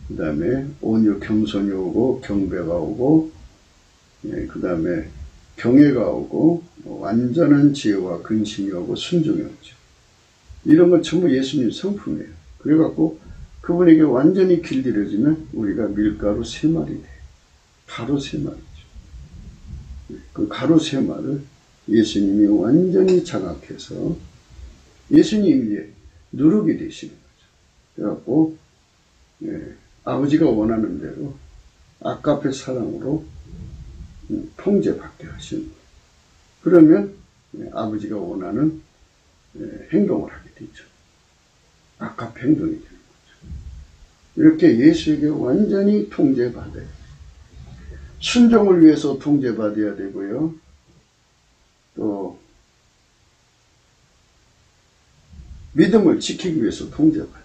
그 다음에 온유 겸손이 오고 경배가 오고 그 다음에 경외가 오고 완전한 지혜와 근심이 오고 순종이 오죠. 이런 건 전부 예수님 성품이에요. 그래갖고 그분에게 완전히 길들여지면 우리가 밀가루 3마리 돼요. 가루 3마리죠. 그 가루 3마리를 예수님이 완전히 장악해서 예수님이 누룩이 되시는 거죠. 그래갖고 아버지가 원하는 대로 아까페 사랑으로 통제받게 하시는 거예요. 그러면 아버지가 원하는 행동을 하게 되죠. 아까페 행동이 되는 거죠. 이렇게 예수에게 완전히 통제받아야 돼요. 순종을 위해서 통제받아야 되고요. 또 믿음을 지키기 위해서 통제받아야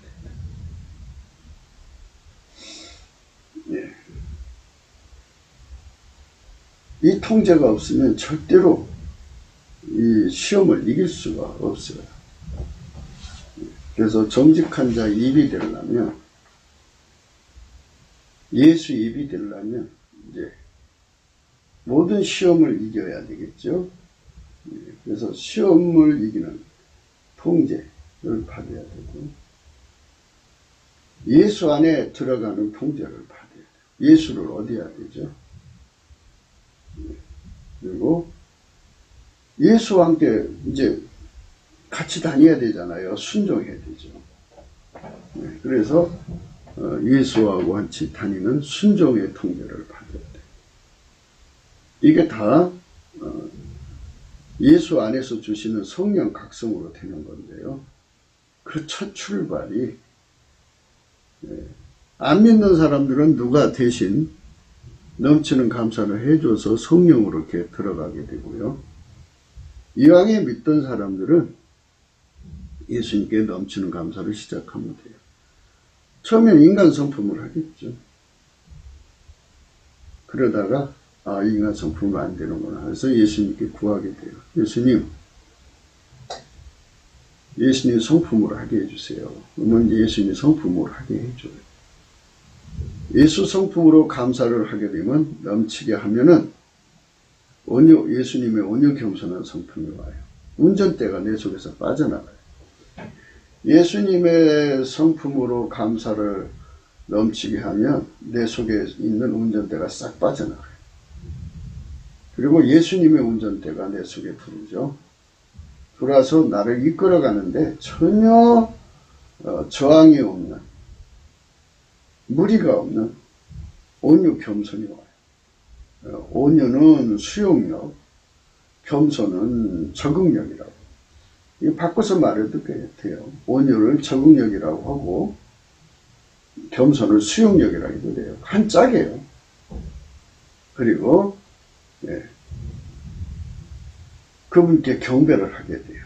돼요. 이 통제가 없으면 절대로 이 시험을 이길 수가 없어요. 그래서 정직한 자 입이 되려면, 예수 입이 되려면 이제 모든 시험을 이겨야 되겠죠. 그래서 시험을 이기는 통제를 받아야 되고, 예수 안에 들어가는 통제를 받아야 돼요. 예수를 얻어야 되죠. 그리고 예수와 함께 이제 같이 다녀야 되잖아요. 순종해야 되죠. 그래서 예수와 같이 다니는 순종의 통제를 받아야 돼요. 이게 다 예수 안에서 주시는 성령 각성으로 되는 건데요. 그 첫 출발이, 안 믿는 사람들은 누가 대신 넘치는 감사를 해줘서 성령으로 이렇게 들어가게 되고요. 이왕에 믿던 사람들은 예수님께 넘치는 감사를 시작하면 돼요. 처음엔 인간 성품을 하겠죠. 그러다가 인간 성품은 안 되는구나 해서 예수님께 구하게 돼요. 예수님 성품으로 하게 해주세요. 그러면 예수님 성품으로 하게 해줘요. 예수 성품으로 감사를 하게 되면, 넘치게 하면은 예수님의 온유 겸손한 성품이 와요. 운전대가 내 속에서 빠져나가요. 예수님의 성품으로 감사를 넘치게 하면 내 속에 있는 운전대가 싹 빠져나가요. 그리고 예수님의 운전대가 내 속에 들어오죠. 들어와서 나를 이끌어가는데 전혀 저항이 없는, 무리가 없는 온유 겸손이 와요. 온유는 수용력, 겸손은 적응력이라고. 이거 바꿔서 말해도 돼요. 온유를 적응력이라고 하고 겸손을 수용력이라고 해도 돼요. 한 짝이에요. 그리고 그분께 경배를 하게 돼요.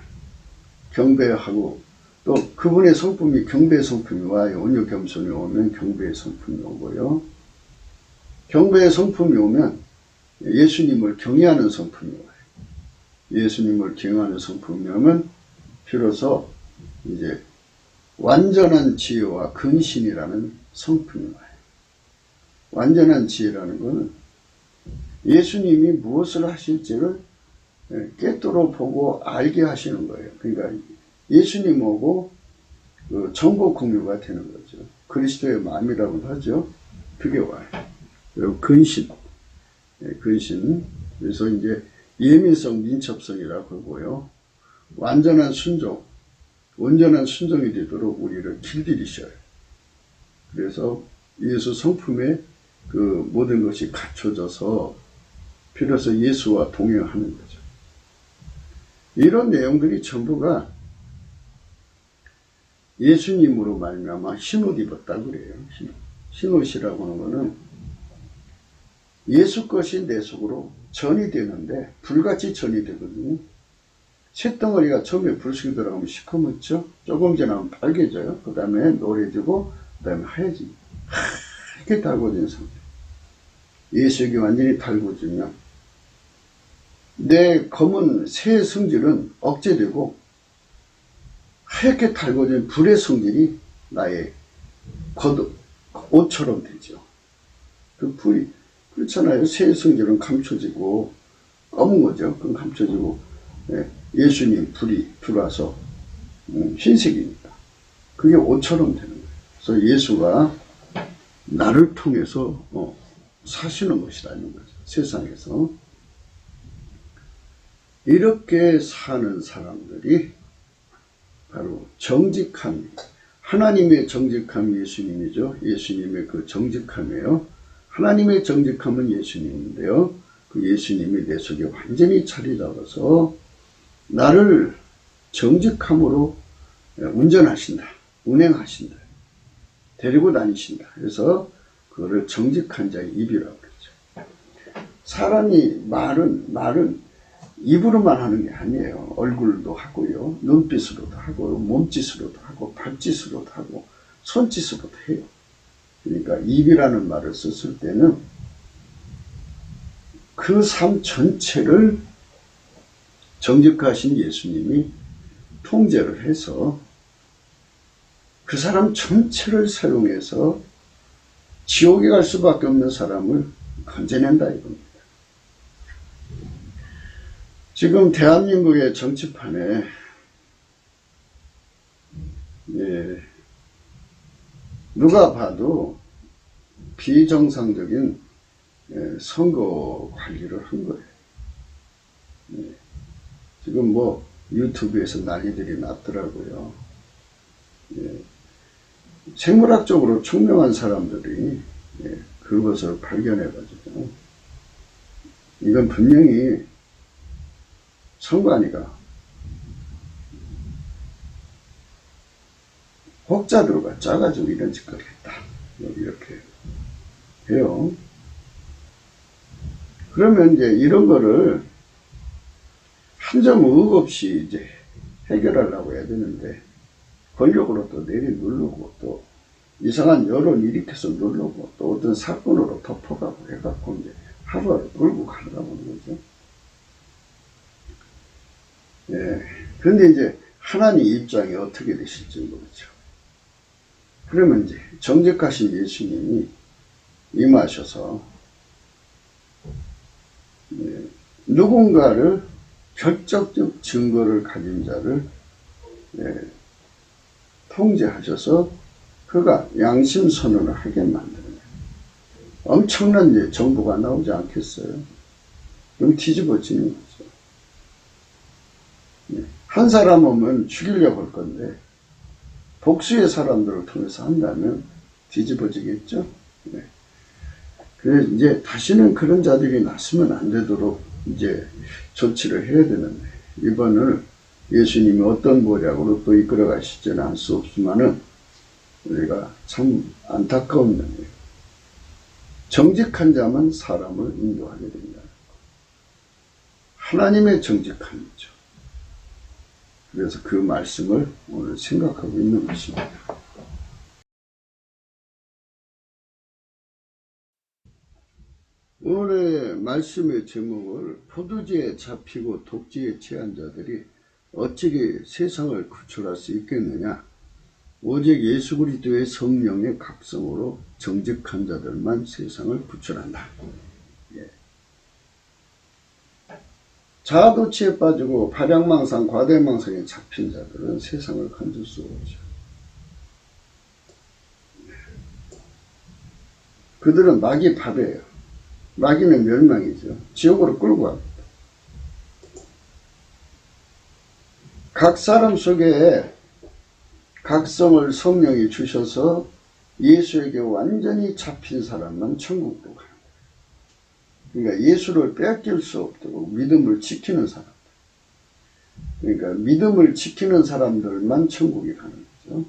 경배하고 또 그분의 성품이 경배의 성품이 와요. 온유 겸손이 오면 경배의 성품이 오고요. 경배의 성품이 오면 예수님을 경외하는 성품이 와요. 예수님을 경외하는 성품이 오면 비로소 이제 완전한 지혜와 근신이라는 성품이 와요. 완전한 지혜라는 것은 예수님이 무엇을 하실지를 꿰뚫어 보고 알게 하시는 거예요. 그러니까 예수님하고 정보 공유가 되는 거죠. 그리스도의 마음이라고도 하죠. 그게 와요. 그리고 근신. 근신. 그래서 이제 예민성, 민첩성이라고 하고요. 완전한 순종, 온전한 순종이 되도록 우리를 길들이셔요. 그래서 예수 성품에 그 모든 것이 갖춰져서 비로소 예수와 동행하는 거죠. 이런 내용들이 전부가 예수님으로 말미암아 흰옷 입었다 그래요. 흰옷이라고 하는 거는 예수 것이 내 속으로 전이 되는데 불같이 전이 되거든요. 쇳덩어리가 처음에 불쑥이 들어가면 시커멓죠. 조금 지나면 빨개져요. 그 다음에 노래지고 그 다음에 하얘집니다. 이렇게 달궈진 상태. 예수에게 완전히 달궈지면 내 검은 새 성질은 억제되고 하얗게 달궈진 불의 성질이 나의 옷처럼 되죠. 그 불이 그렇잖아요. 새 성질은 감춰지고 검은 거죠. 그건 감춰지고, 예, 예수님 불이 들어와서 흰색이니까 그게 옷처럼 되는 거예요. 그래서 예수가 나를 통해서 사시는 것이라는 거죠. 세상에서 이렇게 사는 사람들이 바로 정직함, 하나님의 정직함이 예수님이죠. 예수님의 그 정직함이에요. 하나님의 정직함은 예수님인데요. 그 예수님이 내 속에 완전히 자리 잡아서 나를 정직함으로 운전하신다, 운행하신다, 데리고 다니신다. 그래서 그거를 정직한 자의 입이라고 그러죠. 사람이 말은 입으로만 하는 게 아니에요. 얼굴도 하고요, 눈빛으로도 하고, 몸짓으로도 하고, 발짓으로도 하고, 손짓으로도 해요. 그러니까 입이라는 말을 썼을 때는 그 삶 전체를 정직하신 예수님이 통제를 해서 그 사람 전체를 사용해서 지옥에 갈 수밖에 없는 사람을 건져낸다 이겁니다. 지금 대한민국의 정치판에 누가 봐도 비정상적인 선거 관리를 한 거예요. 지금 뭐 유튜브에서 난리들이 났더라고요. 생물학적으로 총명한 사람들이 그것을 발견해가지고 이건 분명히 선관위가 혹자들과 짜가지고 이런 짓거리 했다. 이렇게 해요. 그러면 이제 이런 거를 한 점 의혹 없이 이제 해결하려고 해야 되는데 권력으로 또 내리누르고 또 이상한 여론 일으켜서 누르고 또 어떤 사건으로 덮어가고 해갖고 이제 하루하루 끌고 가려고 하는 거죠. 그런데 이제 하나님 입장이 어떻게 되실지 모르죠. 그러면 이제 정직하신 예수님이 임하셔서 누군가를 결정적 증거를 가진 자를 통제하셔서 그가 양심 선언을 하게 만드는 거예요. 엄청난 이제 정보가 나오지 않겠어요? 그럼 뒤집어지는 거죠. 한 사람 오면 죽이려고 할 건데 복수의 사람들을 통해서 한다면 뒤집어지겠죠. 그래서 이제 다시는 그런 자들이 났으면 안 되도록 이제 조치를 해야 되는데 이번을 예수님이 어떤 모략으로 또 이끌어 가실지는 알 수 없지만은 우리가 참 안타까운 면이에요. 정직한 자만 사람을 인도하게 된다. 하나님의 정직함이죠. 그래서 그 말씀을 오늘 생각하고 있는 것입니다. 오늘의 말씀의 제목을 포도주에 잡히고 독주에 취한 자들이 어찌게 세상을 구출할 수 있겠느냐. 오직 예수 그리스도의 성령의 각성으로 정직한 자들만 세상을 구출한다. 자아도취에 빠지고 발양망상, 과대망상에 잡힌 자들은 세상을 건질 수 없죠. 그들은 마귀 밥이에요. 마귀는 멸망이죠. 지옥으로 끌고 갑니다. 각 사람 속에 각성을 성령이 주셔서 예수에게 완전히 잡힌 사람만 천국으로 가는 거예요. 그러니까 예수를 빼앗길 수 없도록 믿음을 지키는 사람들. 그러니까 믿음을 지키는 사람들만 천국에 가는 거죠.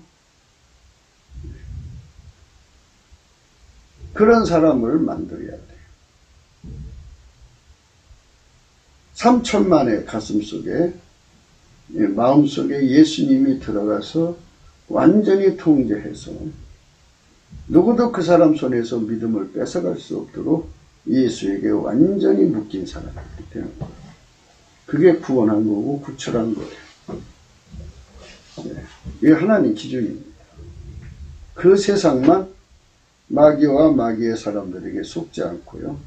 그런 사람을 만들어야 돼요. 3천만의 가슴 속에, 마음 속에 예수님이 들어가서 완전히 통제해서 누구도 그 사람 손에서 믿음을 뺏어갈 수 없도록 예수에게 완전히 묶인 사람이 되는 거예요. 그게 구원한 거고 구출한 거예요. 이게 하나님 기준입니다. 그 세상만 마귀와 마귀의 사람들에게 속지 않고요.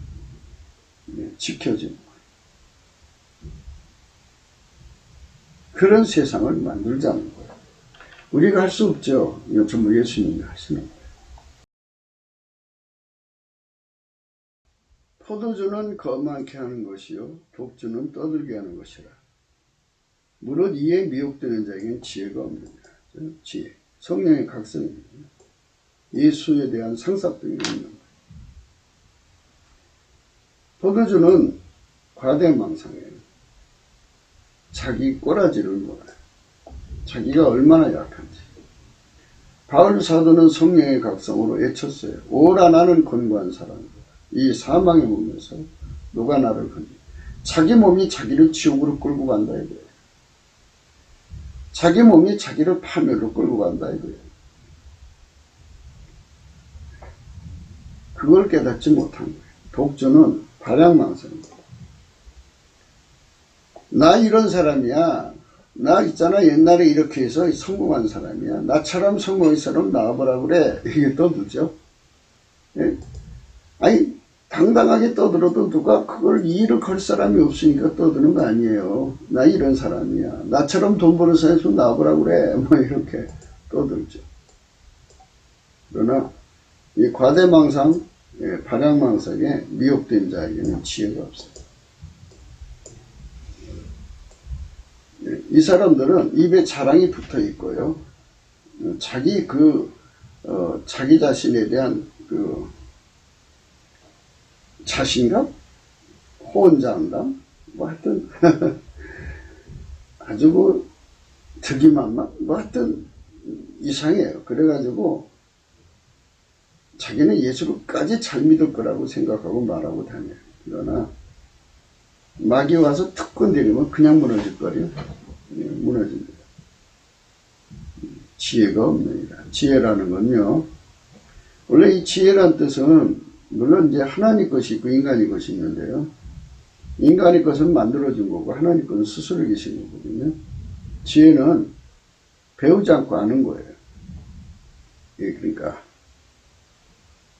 지켜진 거예요. 그런 세상을 만들자는 거예요. 우리가 할 수 없죠. 이거 전부 예수님이 하시는 거예요. 포도주는 거만케 하는 것이요 독주는 떠들게 하는 것이라. 무릇 이에 미혹되는 자에게는 지혜가 없느니라. 지혜, 성령의 각성입니다. 예수에 대한 상사병이 있는 거예요. 포도주는 과대망상이에요. 자기 꼬라지를 몰라요. 자기가 얼마나 약한지. 바울 사도는 성령의 각성으로 외쳤어요. 오라 나는 권고한 사람이다. 이 사망의 몸에서 누가 나를 건지. 자기 몸이 자기를 지옥으로 끌고 간다 이거예요. 자기 몸이 자기를 파멸로 끌고 간다 이거예요. 그걸 깨닫지 못한 거예요. 독주는 발양망상입니다. 나 이런 사람이야. 나 있잖아 옛날에 이렇게 해서 성공한 사람이야. 나처럼 성공한 사람 나와보라 그래. 이게 떠들죠. 예? 아니 당당하게 떠들어도 누가 그걸 이의를 걸 사람이 없으니까 떠드는 거 아니에요. 나 이런 사람이야. 나처럼 돈 버는 사람에서 나와보라 그래. 뭐 이렇게 떠들죠. 그러나 이 과대망상, 발양망상에 미혹된 자에게는 지혜가 없어요. 이 사람들은 입에 자랑이 붙어 있고요. 자기 자기 자신에 대한 자신감? 호언장담? 뭐 하여튼, 아주 득이만만? 뭐 하여튼 이상해요. 그래가지고 자기는 예수를까지 잘 믿을 거라고 생각하고 말하고 다녀요. 그러나 막이 와서 툭 건드리면 그냥 무너질 거예요. 무너집니다. 지혜가 없느니라. 지혜라는 건요. 원래 이 지혜란 뜻은 물론 이제 하나님 것이 있고 인간의 것이 있는데요. 인간의 것은 만들어진 거고 하나님 것은 스스로 계신 거거든요. 지혜는 배우지 않고 아는 거예요. 예, 그러니까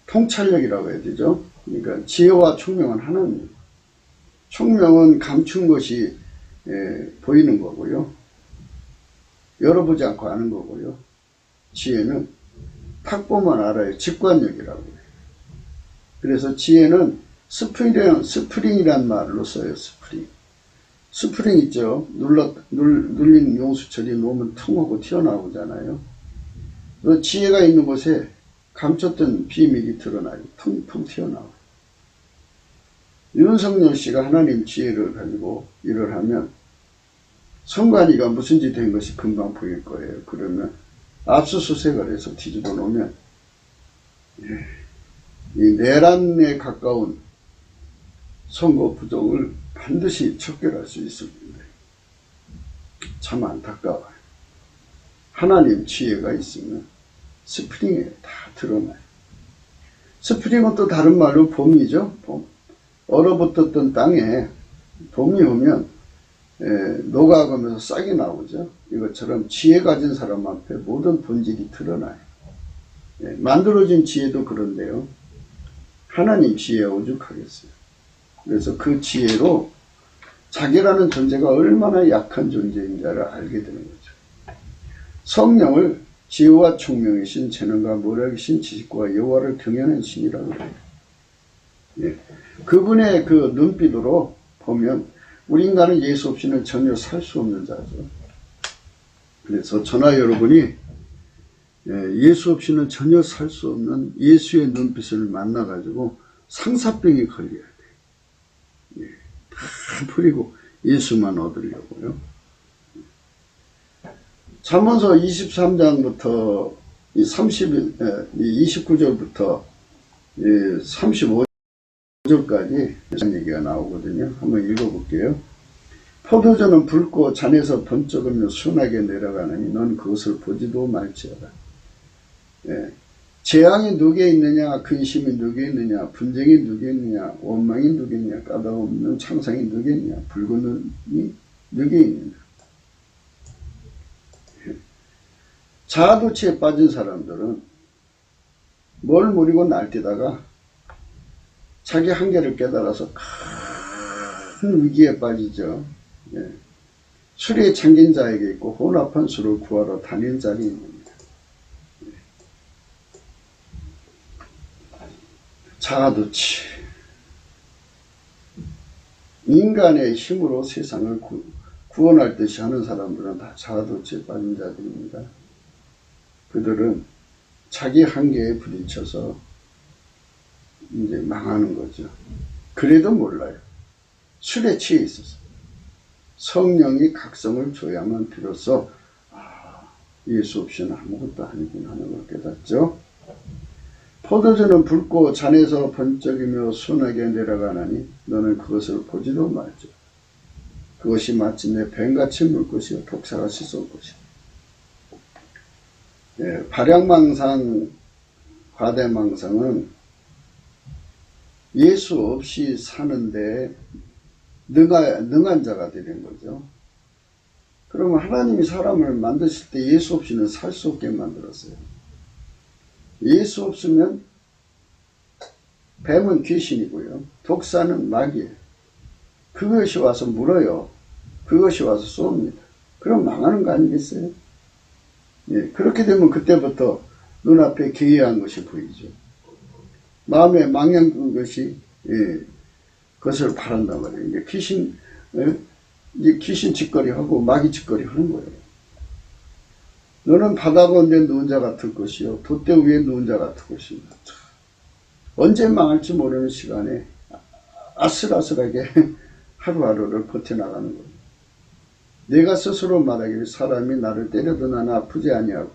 통찰력이라고 해야 되죠. 그러니까 지혜와 총명은 하나님. 총명은 감춘 것이 보이는 거고요. 열어보지 않고 아는 거고요. 지혜는 탁 보면 알아요. 직관력이라고 해요. 그래서 지혜는 스프링이란 말로 써요. 스프링 있죠. 눌린 용수철이 놓으면 퉁 하고 튀어나오잖아요. 그 지혜가 있는 곳에 감췄던 비밀이 드러나요. 퉁퉁 튀어나와요. 윤석열 씨가 하나님 지혜를 가지고 일을 하면 선관위가 무슨 짓 된 것이 금방 보일 거예요. 그러면 압수수색을 해서 뒤집어 놓으면 이 내란에 가까운 선거 부정을 반드시 척결할 수 있을 텐데 참 안타까워요. 하나님 지혜가 있으면 스프링에 다 드러나요. 스프링은 또 다른 말로 봄이죠. 봄. 얼어붙었던 땅에 봄이 오면 녹아가면서 싹이 나오죠. 이것처럼 지혜 가진 사람 앞에 모든 본질이 드러나요. 만들어진 지혜도 그런데요. 하나님 지혜에 오죽하겠어요. 그래서 그 지혜로 자기라는 존재가 얼마나 약한 존재인지를 알게 되는 거죠. 성령을 지혜와 총명이신 재능과 모략이신 지식과 여호와를 경외하는 신이라고 해요. 예. 그분의 그 눈빛으로 보면 우리 인간은 예수 없이는 전혀 살 수 없는 자죠. 그래서 저나 여러분이 예수 없이는 전혀 살 수 없는 예수의 눈빛을 만나가지고 상사병이 걸려야 돼요. 다 버리고 예수만 얻으려고요. 잠언서 23장부터 29절부터 35절까지 이런 얘기가 나오거든요. 한번 읽어볼게요. 포도주는 붉고 잔에서 번쩍이며 순하게 내려가느니 넌 그것을 보지도 말지어다. 재앙이 누구에 있느냐, 근심이 누구에 있느냐, 분쟁이 누구에 있느냐, 원망이 누구에 있느냐, 까다없는 창상이 누구에 있느냐, 붉은 눈이 누구에 있느냐. 자아도취에 빠진 사람들은 뭘 누리고 날뛰다가 자기 한계를 깨달아서 큰 위기에 빠지죠. 술에 잠긴 자에게 있고 혼합한 술을 구하러 다닌 자에게 있습니다. 자아도취. 인간의 힘으로 세상을 구원할 듯이 하는 사람들은 다 자아도취에 빠진 자들입니다. 그들은 자기 한계에 부딪혀서 이제 망하는 거죠. 그래도 몰라요. 술에 취해 있어서. 성령이 각성을 줘야만 비로소 예수 없이는 아무것도 아니구나 하는 걸 깨닫죠. 포도주는 붉고 잔에서 번쩍이며 순하게 내려가나니 너는 그것을 보지도 말죠. 그것이 마치 내 뱀같이 물 것이요 독사같이 쏠 것이요. 예, 발양망상, 과대망상은 예수 없이 사는데 능한 자가 되는 거죠. 그러면 하나님이 사람을 만드실 때 예수 없이는 살 수 없게 만들었어요. 예수 없으면 뱀은 귀신이고요. 독사는 마귀예요. 그것이 와서 물어요. 그것이 와서 쏩니다. 그럼 망하는 거 아니겠어요? 예, 그렇게 되면 그때부터 눈앞에 기이한 것이 보이죠. 마음에 망령된 것이 그것을 바란단 말이에요. 이제 귀신 짓거리 하고 마귀 짓거리 하는 거예요. 너는 바다 가운데 누운 자 같을 것이요 돛대 위에 누운 자 같을 것입니다. 언제 망할지 모르는 시간에 아슬아슬하게 하루하루를 버텨나가는 거예요. 내가 스스로 말하기를 사람이 나를 때려도 나는 아프지 아니하고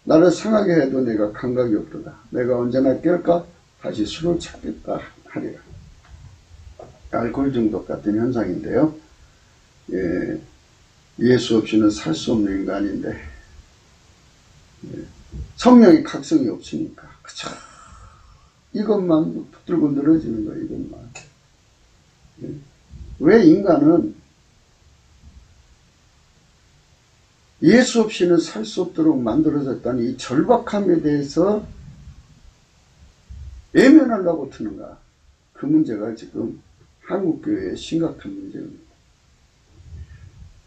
나를 상하게 해도 내가 감각이 없도다. 내가 언제나 깰까 다시 술을 찾겠다 하리라. 알코올 중독 같은 현상인데요. 예, 예수 없이는 살 수 없는 인간인데 성령의 각성이 없으니까 그쵸? 이것만 붙들고 늘어지는 거예요. 이것만. 왜 인간은 예수 없이는 살 수 없도록 만들어졌다는 이 절박함에 대해서 외면하려고 드는가? 그 문제가 지금 한국교회의 심각한 문제입니다.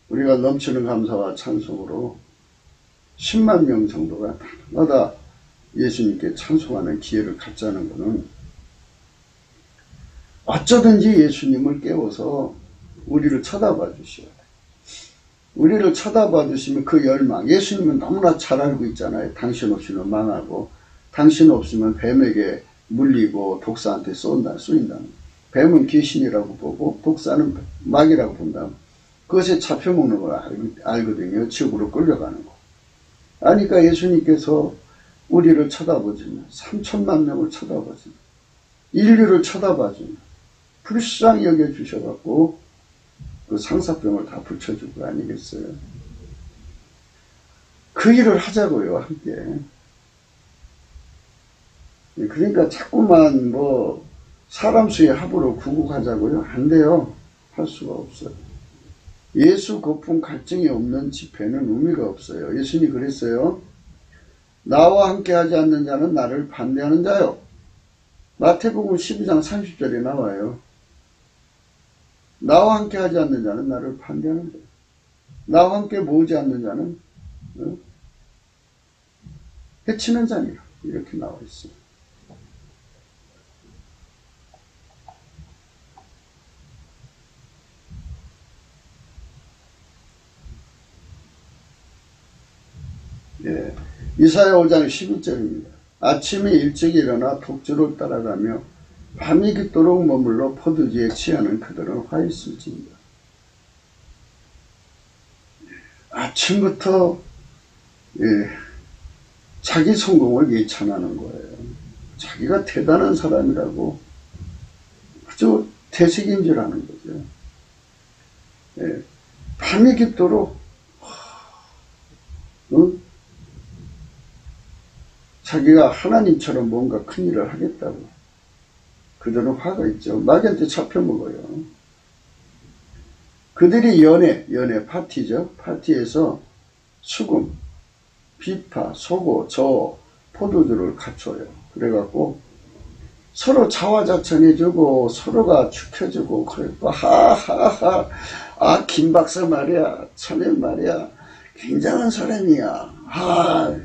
우리가 넘치는 감사와 찬송으로 10만 명 정도가 날마다 예수님께 찬송하는 기회를 갖자는 것은 어쩌든지 예수님을 깨워서 우리를 쳐다봐 주셔야 돼요. 우리를 쳐다봐 주시면 그 열망, 예수님은 너무나 잘 알고 있잖아요. 당신 없이는 망하고 당신 없으면 뱀에게 물리고 독사한테 쏘인다는. 뱀은 귀신이라고 보고 독사는 마귀라고 본다. 그것에 잡혀먹는 걸 알거든요. 지옥으로 끌려가는 거. 그러니까 예수님께서 우리를 쳐다보지만 3천만 명을 쳐다보지만 인류를 쳐다봐주면 불쌍히 여겨주셔갖고 그 상사병을 다 붙여줄 거 아니겠어요? 그 일을 하자고요, 함께. 그러니까 자꾸만 사람 수의 합으로 구국하자고요? 안 돼요. 할 수가 없어요. 예수 거품 갈증이 없는 집회는 의미가 없어요. 예수님이 그랬어요. 나와 함께 하지 않는 자는 나를 반대하는 자요. 마태복음 12장 30절에 나와요. 나와 함께 하지 않는 자는 나를 반대하는 자요. 나와 함께 모으지 않는 자는 해치는 자니라. 이렇게 나와 있어요. 예, 이사야 5장 11절입니다. 아침에 일찍 일어나 독주를 따라가며 밤이 깊도록 머물러 포도주에 취하는 그들은 화 있을지니라. 아침부터 자기 성공을 예찬하는 거예요. 자기가 대단한 사람이라고 아주 대식인 줄 아는 거죠. 밤이 깊도록 자기가 하나님처럼 뭔가 큰 일을 하겠다고. 그들은 화가 있죠. 마귀한테 잡혀먹어요. 그들이 연애 파티죠. 파티에서 수금, 비파, 소고, 저, 포도주를 갖춰요. 그래갖고 서로 자화자찬해주고 서로가 축해주고 그랬고 하하하 아, 김 박사 말이야, 천혜 말이야, 굉장한 사람이야. 아,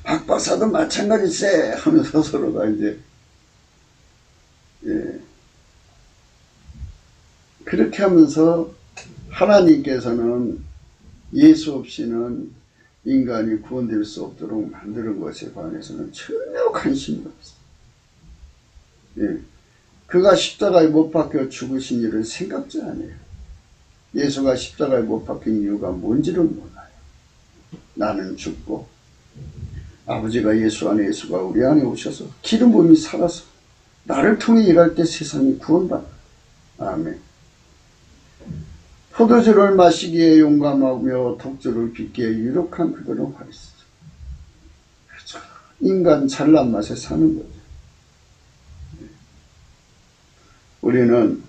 박 박사도 마찬가지세 하면서 서로가 이제 그렇게 하면서 하나님께서는 예수 없이는 인간이 구원될 수 없도록 만드는 것에 관해서는 전혀 관심이 없어요. 그가 십자가에 못 박혀 죽으신 일을 생각지 않아요. 예수가 십자가에 못 박힌 이유가 뭔지를 몰라요. 나는 죽고 아버지가 예수 안에, 예수가 우리 안에 오셔서 기름 부음이 살아서 나를 통해 일할 때 세상이 구원받아. 아멘. 포도주를 마시기에 용감하며 독주를 빚기에 유력한 그들은 바리새인이죠. 그렇죠. 인간 잘난 맛에 사는 거죠. 우리는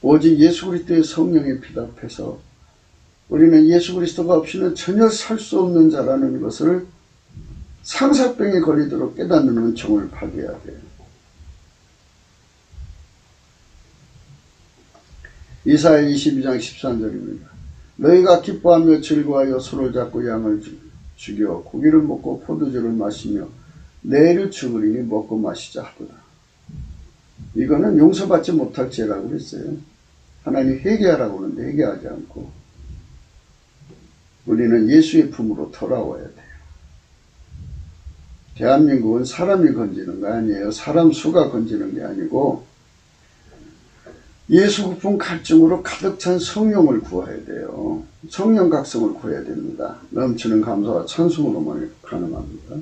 오직 예수 그리스도의 성령에 피답해서 우리는 예수 그리스도가 없이는 전혀 살 수 없는 자라는 것을 상사병에 걸리도록 깨닫는 은총을 받아야 돼요. 이사야 22장 13절입니다. 너희가 기뻐하며 즐거워하여 소를 잡고 양을 죽여 고기를 먹고 포도주를 마시며 내일 죽으리니 먹고 마시자 하도다. 이거는 용서받지 못할 죄라고 했어요. 하나님 회개하라고 하는데 회개하지 않고 우리는 예수의 품으로 돌아와야 돼요. 대한민국은 사람이 건지는 거 아니에요. 사람 수가 건지는 게 아니고 예수 깊은 갈증으로 가득 찬 성령을 구해야 돼요. 성령 각성을 구해야 됩니다. 넘치는 감사와 찬송으로만 가능합니다.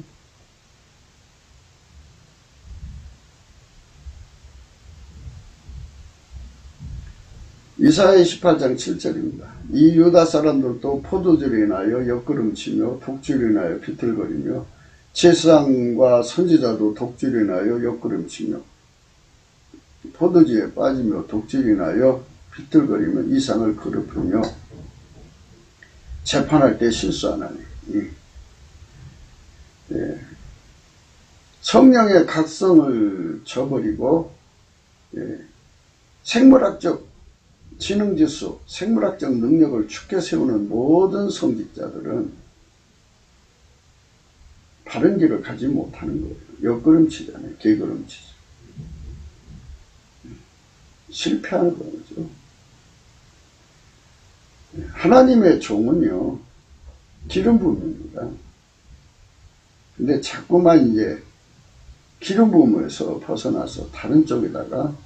이사야 28장 7절입니다. 이 유다 사람들도 포도주로 인하여 옆구름치며 독주로 인하여 비틀거리며 제사장과 선지자도 독주로 인하여 옆구름치며 포도주에 빠지며 독주로 인하여 비틀거리며 이상을 거듭하며 재판할 때 실수하나니. 성령의 각성을 저버리고 생물학적 지능지수, 생물학적 능력을 축켜 세우는 모든 성직자들은 바른 길을 가지 못하는 거예요. 옆걸음치잖아요. 개걸음치죠. 실패하는 거죠. 하나님의 종은요, 기름 부음입니다. 근데 자꾸만 이제 기름 부음에서 벗어나서 다른 쪽에다가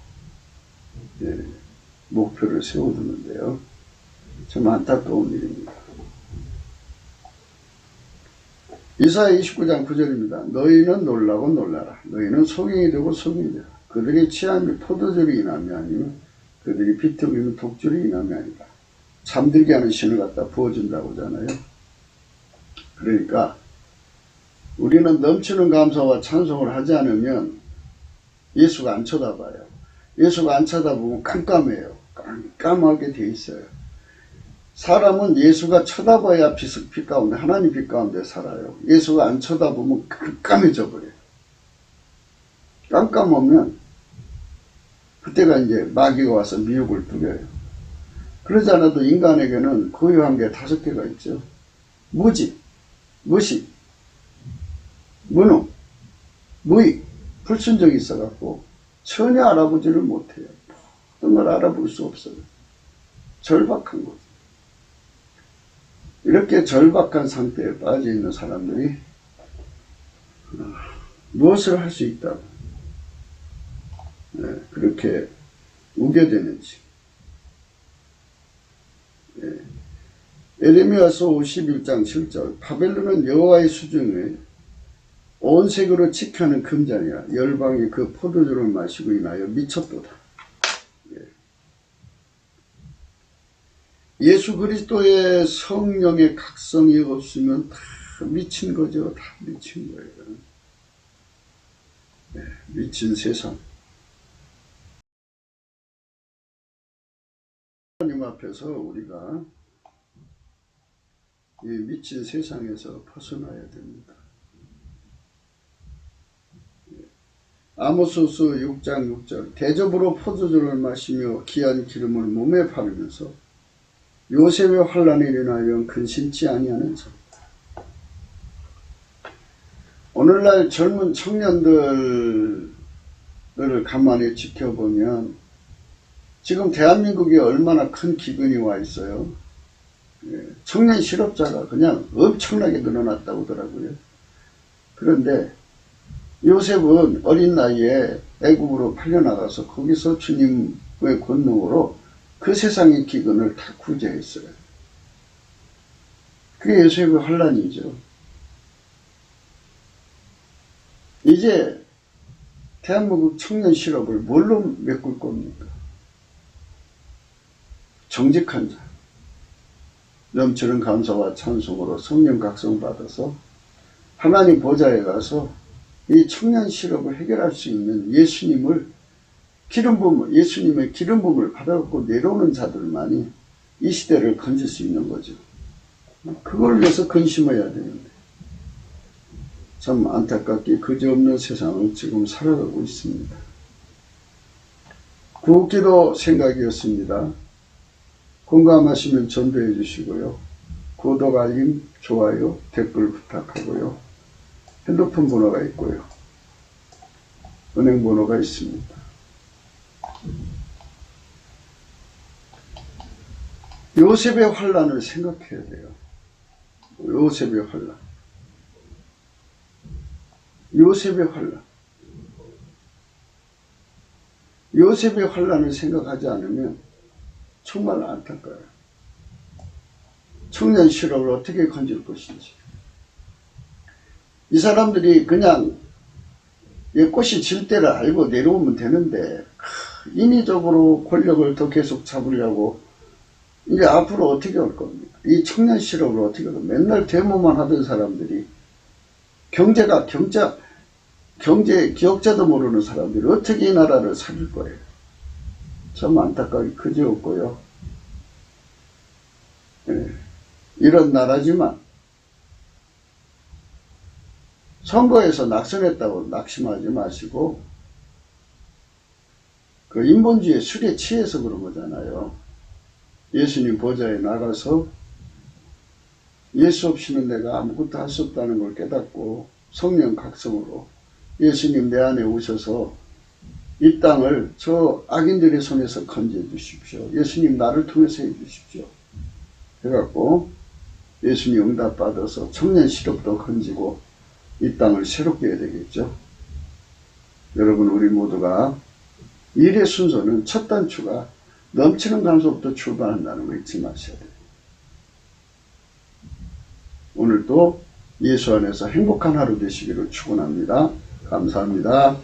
목표를 세워두는데요. 참 안타까운 일입니다. 이사야 29장 9절입니다. 너희는 놀라고 놀라라. 너희는 소경이 되고 소경이 되라. 그들이 취함이 포도주로 인함이 아니면 그들이 비틀기는 독주로 인함이 아니라. 잠들게 하는 신을 갖다 부어준다고 하잖아요. 그러니까 우리는 넘치는 감사와 찬송을 하지 않으면 예수가 안 쳐다봐요. 예수가 안 쳐다보면 깜깜해요. 깜깜하게 돼 있어요. 사람은 예수가 쳐다봐야 빛 가운데, 하나님 빛 가운데 살아요. 예수가 안 쳐다보면 깜깜해져 버려요. 깜깜하면 그때가 이제 마귀가 와서 미혹을 부려요. 그러지 않아도 인간에게는 고유한 게 5개가 있죠. 무지, 무식, 무능, 무익, 불순종이 있어갖고 전혀 알아보지를 못해요. 모든 걸 알아볼 수 없어요. 절박한 거죠. 이렇게 절박한 상태에 빠져 있는 사람들이 무엇을 할 수 있다고 그렇게 우겨대는지. 에레미야서 51장 7절 바벨론은 여호와의 수중에 온 세계로 지켜는 금잔이라 열방이 그 포도주를 마시고 인하여 미쳤도다. 예수 그리스도의 성령의 각성이 없으면 다 미친 거죠. 다 미친 거예요. 미친 세상. 하나님 앞에서 우리가 이 미친 세상에서 벗어나야 됩니다. 아모스서 6장 6절 대접으로 포도주를 마시며 귀한 기름을 몸에 바르면서 요셉의 환란이 일어나면 근심치 아니하는 자. 오늘날 젊은 청년들을 가만히 지켜보면 지금 대한민국에 얼마나 큰 기근이 와 있어요. 청년 실업자가 그냥 엄청나게 늘어났다고 하더라고요. 그런데 요셉은 어린 나이에 애국으로 팔려나가서 거기서 주님의 권능으로 그 세상의 기근을 다 구제했어요. 그게 요셉의 환란이죠. 이제 대한민국 청년 실업을 뭘로 메꿀 겁니까? 정직한 자, 넘치는 감사와 찬송으로 성령 각성 받아서 하나님 보좌에 가서 이 청년 실업을 해결할 수 있는 예수님의 기름 부음을 받아갖고 내려오는 자들만이 이 시대를 건질 수 있는 거죠. 그걸 위해서 근심해야 되는데 참 안타깝게 그지없는 세상을 지금 살아가고 있습니다. 구기도 생각이었습니다. 공감하시면 전도해 주시고요. 구독, 알림, 좋아요, 댓글 부탁하고요. 핸드폰 번호가 있고요. 은행 번호가 있습니다. 요셉의 환란을 생각해야 돼요. 요셉의 환란. 요셉의 환란. 요셉의 환란을 생각하지 않으면 정말 안타까워요. 청년 실업을 어떻게 건질 것인지. 이 사람들이 그냥 꽃이 질 때를 알고 내려오면 되는데 인위적으로 권력을 더 계속 잡으려고 이제 앞으로 어떻게 할 겁니까? 이 청년 실업을 어떻게 할까? 맨날 데모만 하던 사람들이 경제 기억자도 모르는 사람들이 어떻게 이 나라를 살릴 거예요? 참 안타깝게 그지없고요. 이런 나라지만 선거에서 낙선했다고 낙심하지 마시고 그 인본주의 술에 취해서 그런 거잖아요. 예수님 보좌에 나가서 예수 없이는 내가 아무것도 할 수 없다는 걸 깨닫고 성령 각성으로 예수님 내 안에 오셔서 이 땅을 저 악인들의 손에서 건져 주십시오. 예수님 나를 통해서 해 주십시오. 해갖고 예수님 응답 받아서 청년 실업도 건지고 이 땅을 새롭게 해야 되겠죠. 여러분 우리 모두가 일의 순서는 첫 단추가 넘치는 감사부터 출발한다는 거 잊지 마셔야 돼요. 오늘도 예수 안에서 행복한 하루 되시기를 축원합니다. 감사합니다.